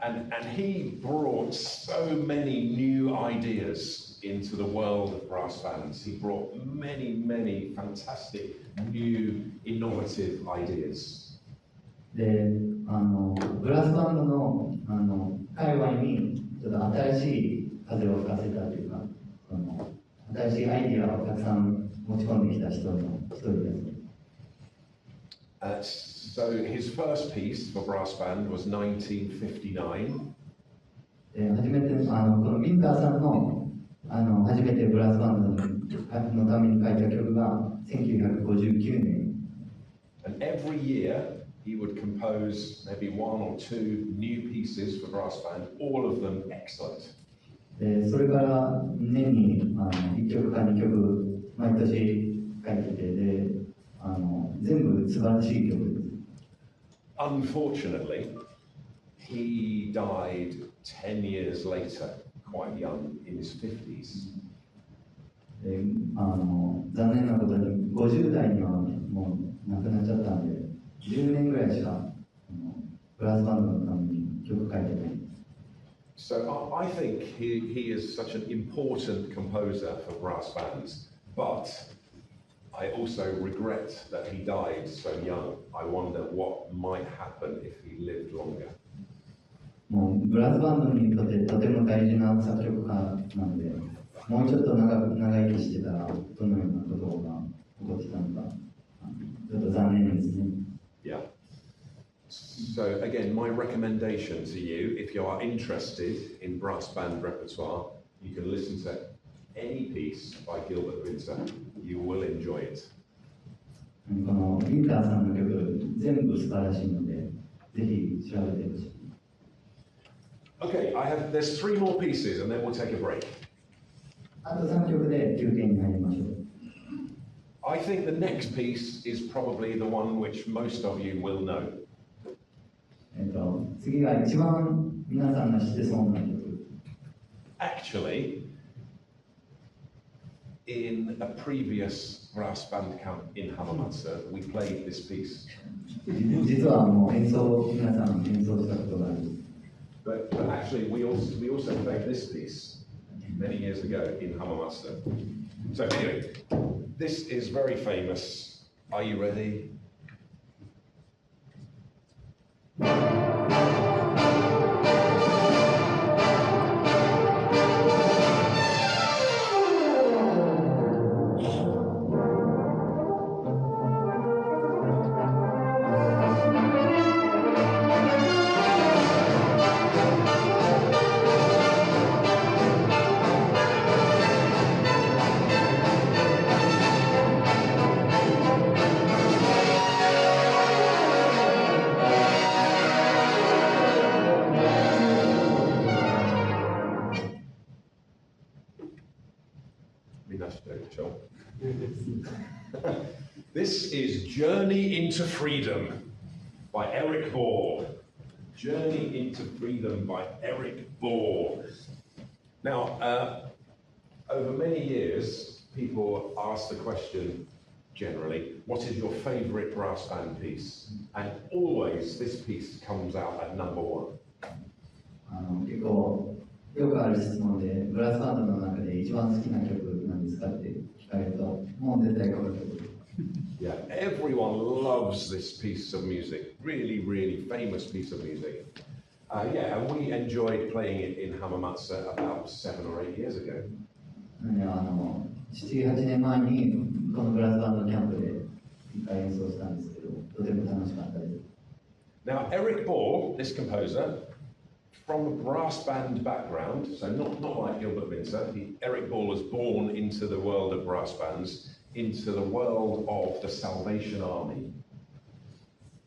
And he brought so many new ideas into the world of brass bands. He brought many fantastic new innovative ideas. で、ブラスバンドの界隈にちょっと新しい風を吹かせたというか、新しいアイディアをたくさん持ち込んできた人の一人です。So his first piece for brass band was 1959. 初めてこのウィンターさんの初めてブラスバンドのために書いた曲が1959年。And every year he would compose maybe one or two new pieces for brass band, all of them excellent. それから年に1曲か2曲毎年書いててで全部素晴らしい曲です。Unfortunately, he died 10 years later, quite young, in his 50s. 残念なことに50代にはもう亡くなっちゃったんで10年ぐらいしかブラスバンドのために曲書いてない。So I think he is such an important composer for brass bands, but I also regret that he died so young. I wonder what might happen if he lived longer. もうブラスバンドにとってとても大事な作曲家なんで、もうちょっと長生きしてたらどのようなことが起こってたのか、ちょっと残念ですね。Yeah. So again, my recommendation to you, if you are interested in brass band repertoire, you can listen to any piece by Gilbert Winter. You will enjoy it. このウィンターさんの曲全部素晴らしいので、ぜひ調べてほしい。Okay, there's 3 more pieces and then we'll take a break. あと3曲で休憩に入りましょう。I think the next piece is probably the one which most of you will know. 次が一番皆さんが知ってそうな曲。Actually, in a previous brass band camp in Hamamatsu, we played this piece. 実はもう皆さん演奏したことがある。But actually, we also played this piece many years ago in Hamamatsu. So anyway, this is very famous. Are you ready? This is Journey into Freedom by Eric Ball. Journey into Freedom by Eric Ball. Now, over many years, people ask the question, generally, what is your favourite brass band piece? And always this piece comes out at number 1. 結構よくある質問で、ブラスバンドの中で一番好きな曲なんですかって聞かれると、もう絶対この曲。Yeah, everyone loves this piece of music. Really, really famous piece of music. Yeah, and we enjoyed playing it in Hamamatsu about 7 or 8 years ago. 7、8年前にこのブラスバンドキャンプで一回演奏したんですけど、とても楽しかったです。Now, Eric Ball, this composer, from a brass band background, so not like Gilbert Winter, Eric Ball was born into the world of brass bands, into the world of the Salvation Army.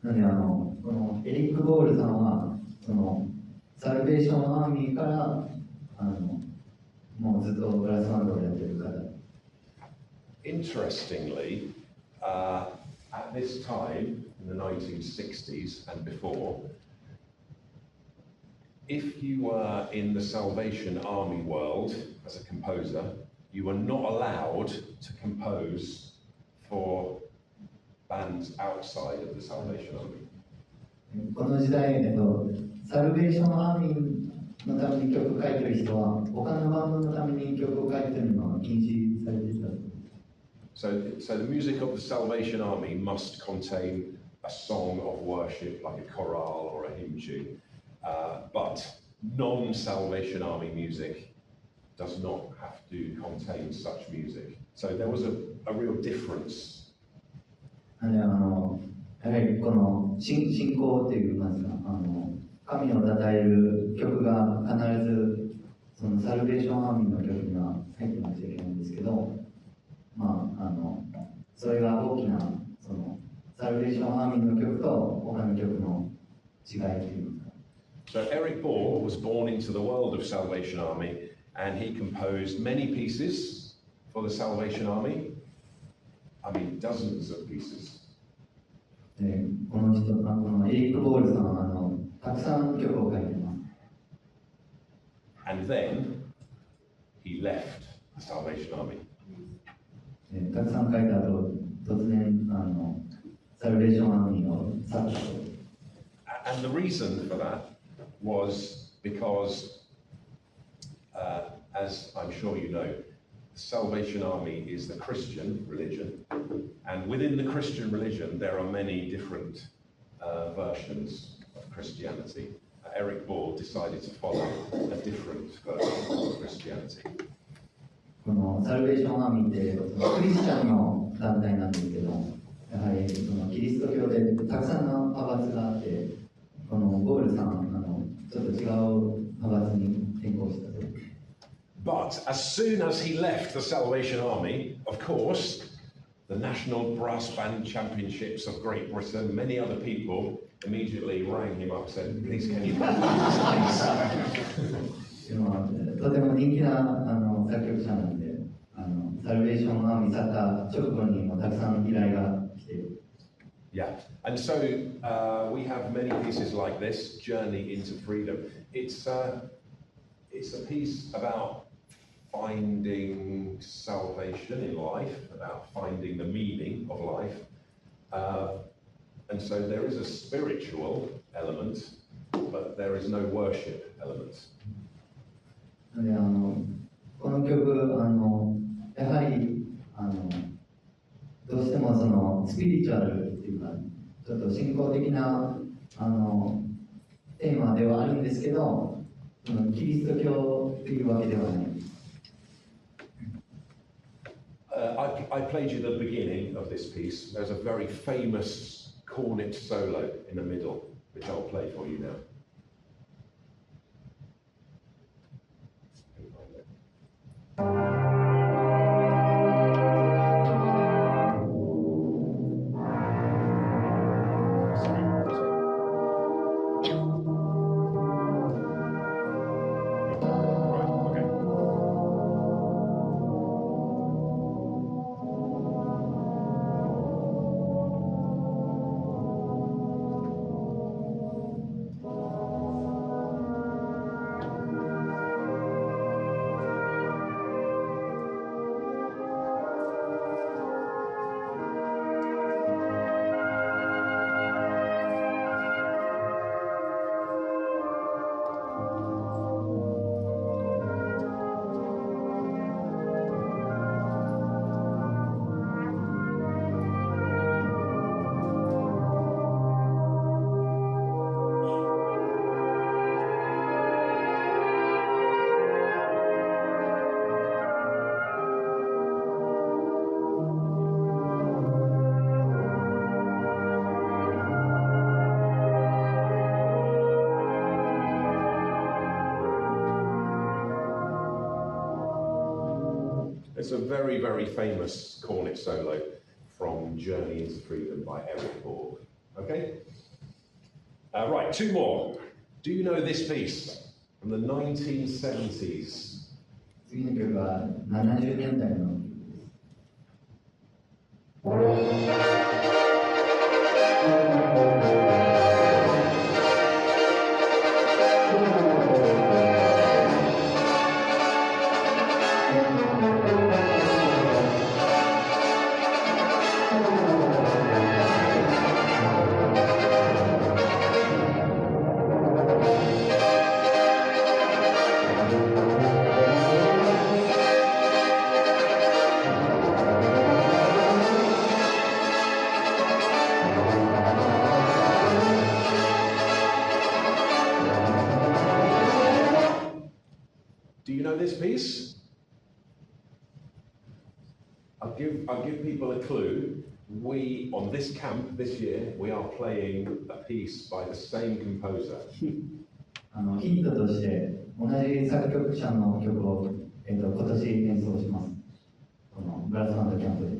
なのでこのエリック・ボールさんはそのサルベーションアーミーからもうずっとブラスバンドをやってる方。Interestingly, at this time, in the 1960s and before, if you were in the Salvation Army world as a composer, you were not allowed to compose for bands outside of the Salvation Army. この時代、サルベーションアーミーのために曲を書いてる人は、他のバンドのために曲を書いてるのは禁止されてた。So the music of the Salvation Army must contain a song of worship, like a chorale or a hymn tune, but non-Salvation Army music does not have to contain such music. So there was a real difference. なのでやはりこの信仰といいますか、神を称える曲が必ずそのサルベーションアーミーの曲には入ってなくちゃいけないんですけど、それが大きなそのサルベーションアーミーの曲と他の曲の違いといいますか。So Eric Ball was born into the world of Salvation Army, and he composed many pieces for the Salvation Army. I mean, dozens of pieces. このエリック・ボールさんはたくさん曲を書いてます。And then he left the Salvation Army. たくさん書いた後、突然サルベーションアーミーを去ったと。And the reason for that was because, as I'm sure you know, the Salvation Army is the Christian religion, and within the Christian religion there are many different versions of Christianity. Eric Ball decided to follow a different version of Christianity. このサルベーションアーミーってクリスチャンの団体なんですけど、やはりそのキリスト教でたくさんの派閥があって、このボールさんちょっと違う派閥に転向したと。But as soon as he left the Salvation Army, of course, the National Brass Band Championships of Great Britain, many other people immediately rang him up and said, please can you come to this place? とても人気な作曲者なんで、サルベーションアーミー去った直後にもたくさん依頼が来ている。Yeah, and so we have many pieces like this, Journey into Freedom. It's a piece about finding salvation in life, about finding the meaning of life. And so there is a spiritual element, but there is no worship element. でこの曲やはりどうしてもそのスピリチュアルっていうかちょっと信仰的なテーマではあるんですけど、キリスト教っていうわけではない。I played you the beginning of this piece. There's a very famous cornet solo in the middle, which I'll play for you now. It's a very, very famous cornet solo from Journey into Freedom by Eric Ball. Okay? Right, two more. Do you know this piece from the 1970s? 次の曲は70年代の。Do you know this piece? I'll give people a clue. on this camp this year, we are playing a piece by the same composer. ヒントとして同じ作曲者の曲を、今年演奏します。このブラスバンドキャンプで。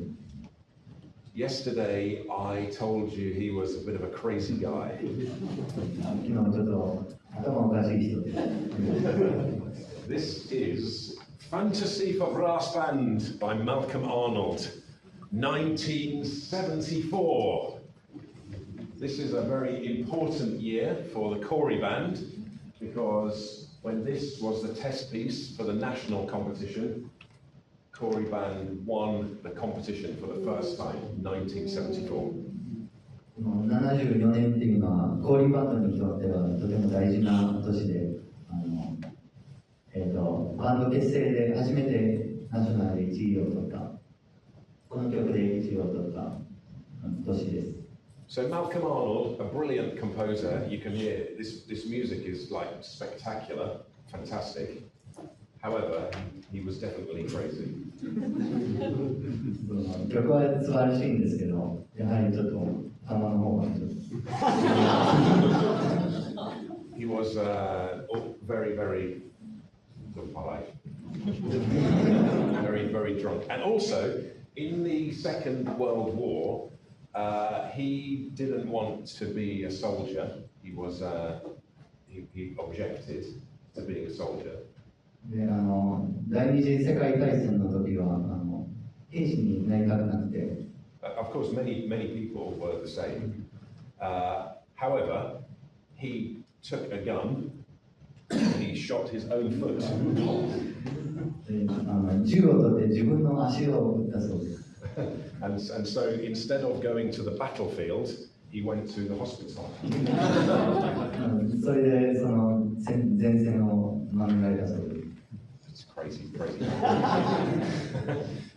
Yesterday, I told you he was a bit of a crazy guy. 昨日ちょっと頭おかしい人です。This is Fantasy for Brass Band by Malcolm Arnold, 1974. This is a very important year for the Corey Band because when this was the test piece for the national competition, Corey Band won the competition for the first time, 1974. 74年っていうのはコーリーバンドにとってはとても大事な年で、バンド結成で初めてナショナルで1位を取った、この曲で1位を取った年です。So Malcolm Arnold, a brilliant composer, you can hear this music is like spectacular, fantastic. However, he was definitely crazy. 曲は素晴らしいんですけど、やはりちょっと頭の方がちょっと。He was very, very very, very drunk. And also, in the Second World War, he didn't want to be a soldier. He was he objected to being a soldier. で第二次世界大戦の時は兵士になりたくなくて。Of course, many people were the same. However, he took a gun and he shot his own foot. 銃を取って自分の足を撃ったそうです。and so instead of going to the battlefield, he went to the hospital. それでその前線を免れたそうです。It's crazy.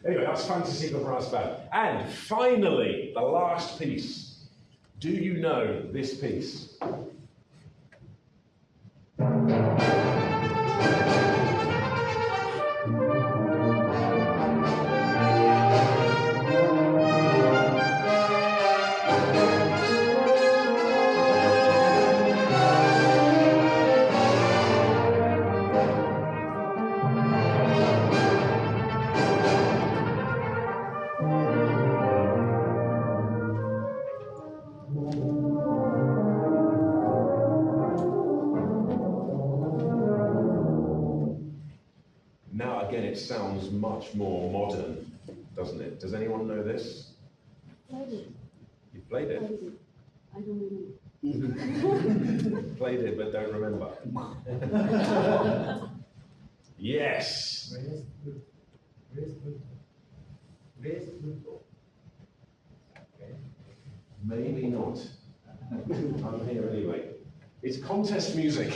Anyway, that's Fantasy for Brass Band. And finally, the last piece. Do you know this piece? It sounds much more modern, doesn't it? Does anyone know this? Played it. You played it? I don't remember. Played it but don't remember. Yes. Maybe not. I'm here anyway. It's contest music.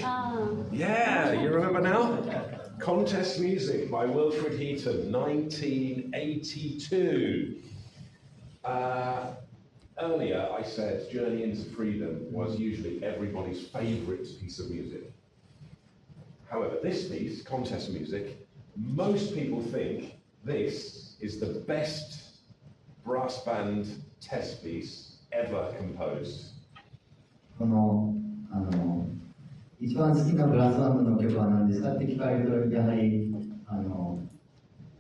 Yeah, you remember now? Contest Music by Wilfred Heaton, 1982. Earlier I said Journey into Freedom was usually everybody's favourite piece of music. However, this piece, Contest Music, most people think this is the best brass band test piece ever composed. 一番好きなブラスバンドの曲は何ですかって聞かれると、やはり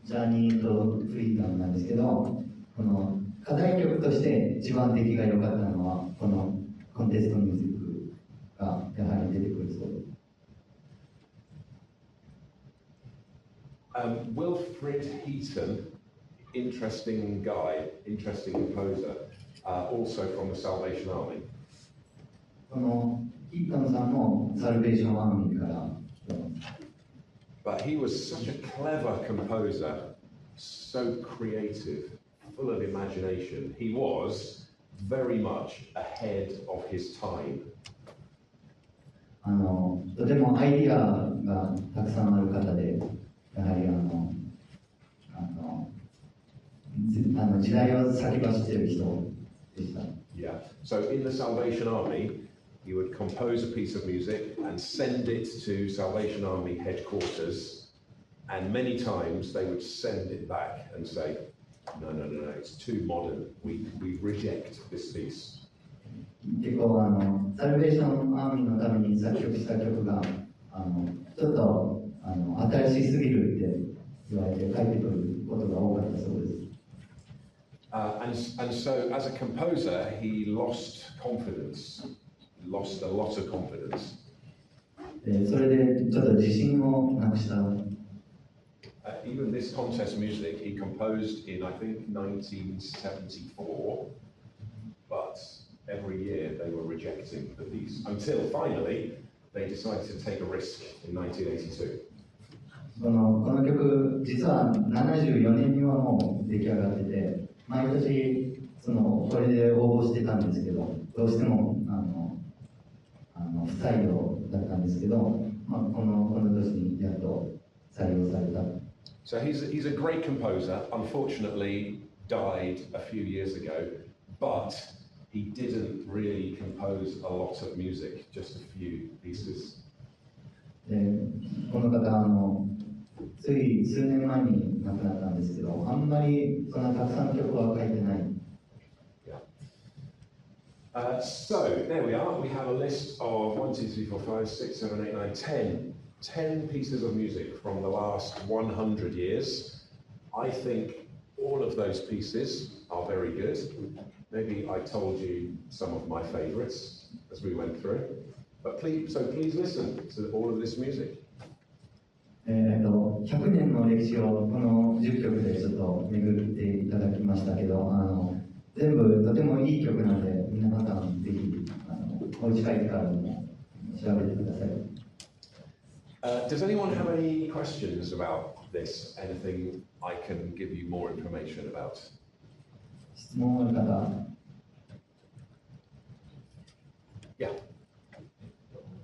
ジャーニーとフリーダムなんですけど、この課題曲として一番出来が良かったのはこのコンテストミュージックがやはり出てくるそうです。Wilfred Heaton, interesting guy, interesting composer, also from the Salvation Army. このヒートンさんもサルベーションアーミーから。But he was such a clever composer, so creative, full of imagination. He was very much ahead of his time. とてもアイディアがたくさんある方で、やはり時代を先走っている人でした。Yeah. So in the Salvation Army, he would compose a piece of music and send it to Salvation Army headquarters, and many times they would send it back and say, no, no, no, no, it's too modern. We reject this piece. 結構サルベーションアーミーのために作曲した曲がちょっと新しすぎるって言われて書いてくることが多かったそうです。And so, as a composer, he lost confidence, lost a lot of confidence. でそれでちょっと自信をなくした。Even this contest music he composed in, I think, 1974, but every year they were rejecting the piece until finally they decided to take a risk in 1982. この曲、実は74年にはもう出来上がってて、毎年これで応募してたんですけど、どうしても不採用だったんですけど、この年にやっと採用された。So he's a great composer. Unfortunately, died a few years ago, but he didn't really compose a lot of music, just a few pieces. でこの方つい数年前に亡くなったんですけど、あんまりそんなたくさんの曲は書いてない。So there we are. We have a list of 1, 2, 3, 4, 5, 6, 7, 8, 9, 10 pieces of music from the last 100 years. I think all of those pieces are very good. Maybe I told you some of my favorites as we went through. But please listen to all of this music. 100年の歴史をこの10曲でちょっと巡っていただきましたけど、全部とてもいい曲なので、皆さんぜひお家帰ってからも調べてください。Does anyone have any questions about this? Anything I can give you more information about? 質問ある方。Yeah.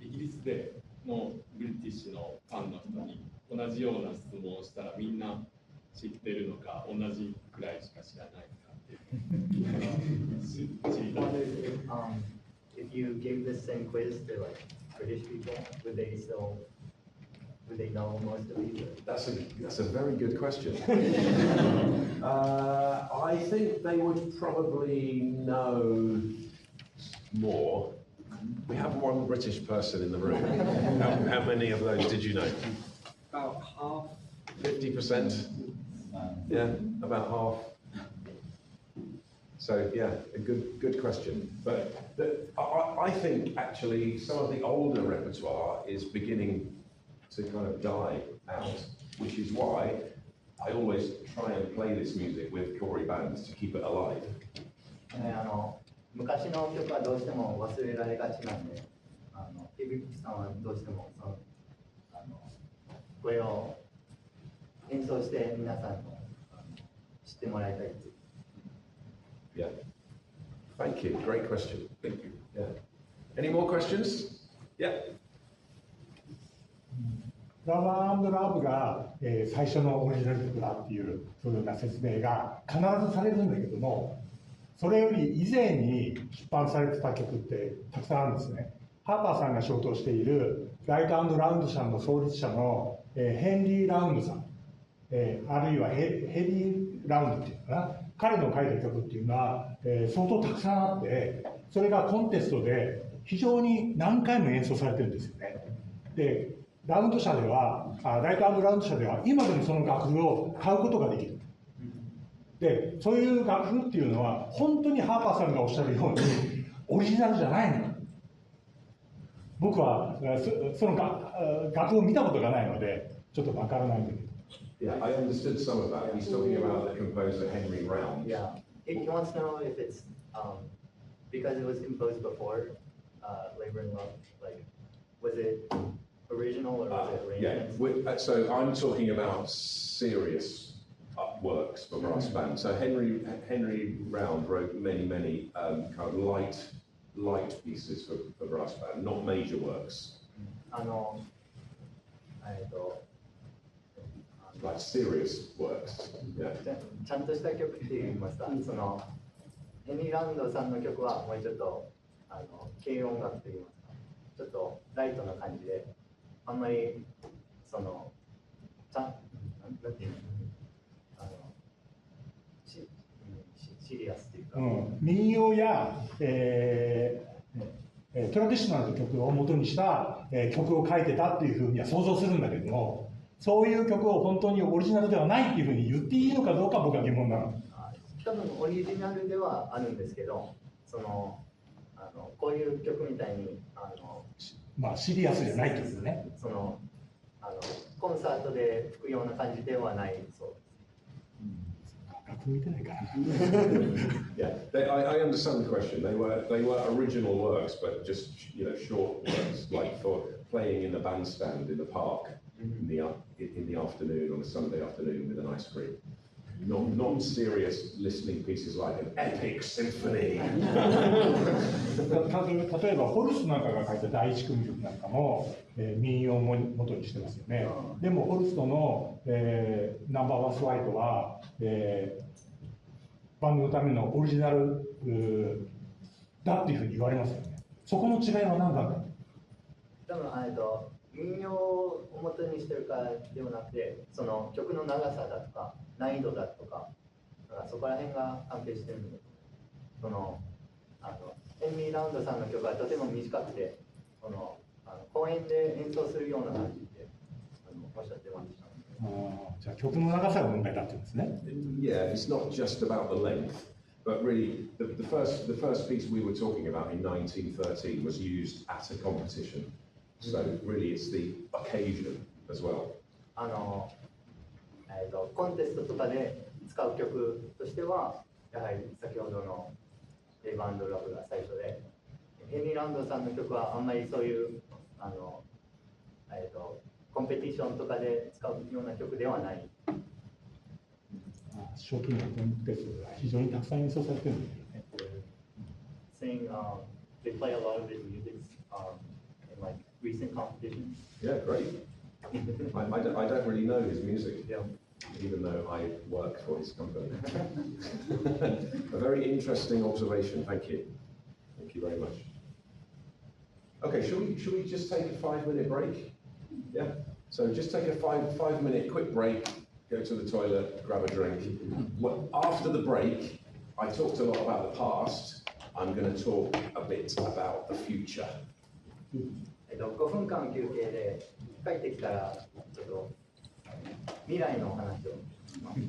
イギリスでのブリティッシュのファンの人に同じような質問をしたらみんな知ってるのか同じくらいしか知らないかっていう知りたい。If you gave this same quiz to like British people, would they know most of these? That's a very good question. I think they would probably know more. We have one British person in the room. How many of those did you know? About half. 50%? Yeah, about half. So yeah, a good question. But I think actually some of the older repertoire is beginning to kind of die out, which is why I always try and play this music with Corey bands to keep it alive. 昔の曲はどうしても忘れられがちなんで、BBCHさんはどうしてもこれを演奏して皆さんに知ってもらいたいです。Yeah. Thank you. Great question. Thank you. Yeah. Any more questions? Yeah. ラブ&ラブが、最初のオリジナル曲だっていうそういうような説明が必ずされるんだけども、それより以前に出版されてた曲ってたくさんあるんですね。ハーパーさんが所当しているライト&ラウンド社の創立者の、ヘンリー・ラウンドさん、あるいはヘリー・ラウンドっていうかな、彼の書いた曲っていうのは、相当たくさんあって、それがコンテストで非常に何回も演奏されてるんですよね。でラウンド社ではライト&ラウンド社では今でもその楽譜を買うことができる。でそういう楽譜っていうのは本当にハーパーさんがおっしゃるようにオリジナルじゃないの。僕はその楽譜を見たことがないのでちょっとわからないんだけど。Yeah, I understood some of that. He's talking about the composer Henry Round. Yeah. He wants to know if it's because it was composed before Labor and Love. Like, was it original or was it arrangement? Yeah. So I'm talking about serious works for brass band. So Henry Round wrote many kind of light pieces for brass band, not major works. Like serious works. Yeah. ちゃんとした曲って言いますか、そのヘンリー・ラウンドさんの曲はもうちょっと軽音楽と言いますか、ちょっとライトな感じで、あんまりそのなんていうの、民謡や、トラディショナルの曲を元にした、曲を書いてたっていうふうには想像するんだけども、そういう曲を本当にオリジナルではないっていうふうに言っていいのかどうか僕は疑問なの。多分オリジナルではあるんですけど、こういう曲みたいにまあシリアスじゃないってことですね。コンサートで吹くような感じではないそうです。Yeah, I understand the question. They were original works, but just short works, like for playing in a bandstand in the park in the afternoon on a Sunday afternoon with an ice cream. Not serious listening pieces like an epic symphony. 例えばホルスなんかが書いた第一組曲なんかも、民謡を元にしてますよね。でもホルストの、ナンバーワースワイトは、バンドのためのオリジナルだっていうふうに言われますよね。そこの違いは何なんだろう。多分民謡を元にしてるからではなくて、その曲の長さだとか難易度だとか、そこら辺が関係してるんで、ヘンリー・ラウンドさんの曲はとても短くて、公演で演奏するような感じでおっしゃってました。じゃあ曲の長さが問題だって言うんですね。Yeah, it's not just about the length, but really the first piece we were talking about in 1913 was used at a competition. So really it's the occasion as well. コンテストとかで使う曲としては、やはり先ほどのレイバンドラブが最初で、ヘンリー・ラウンドさんの曲はあんまりそういうコンペティションとかで使うような曲ではない。賞金のコンテストが非常にたくさん演奏されてるんだよね。Saying they play a lot of his music in like recent competitions. Yeah, great. I don't really know his music, Yeah. even though I work for his company. A very interesting observation. Thank you. Thank you very much. Okay, should we just take a 5-minute break? Yeah. So just take a 5-minute quick break. Go to the toilet, grab a drink. Well, after the break, I talked a lot about the past. I'm going to talk a bit about the future. 5分間休憩で帰ってきたらちょっと未来のお話をします。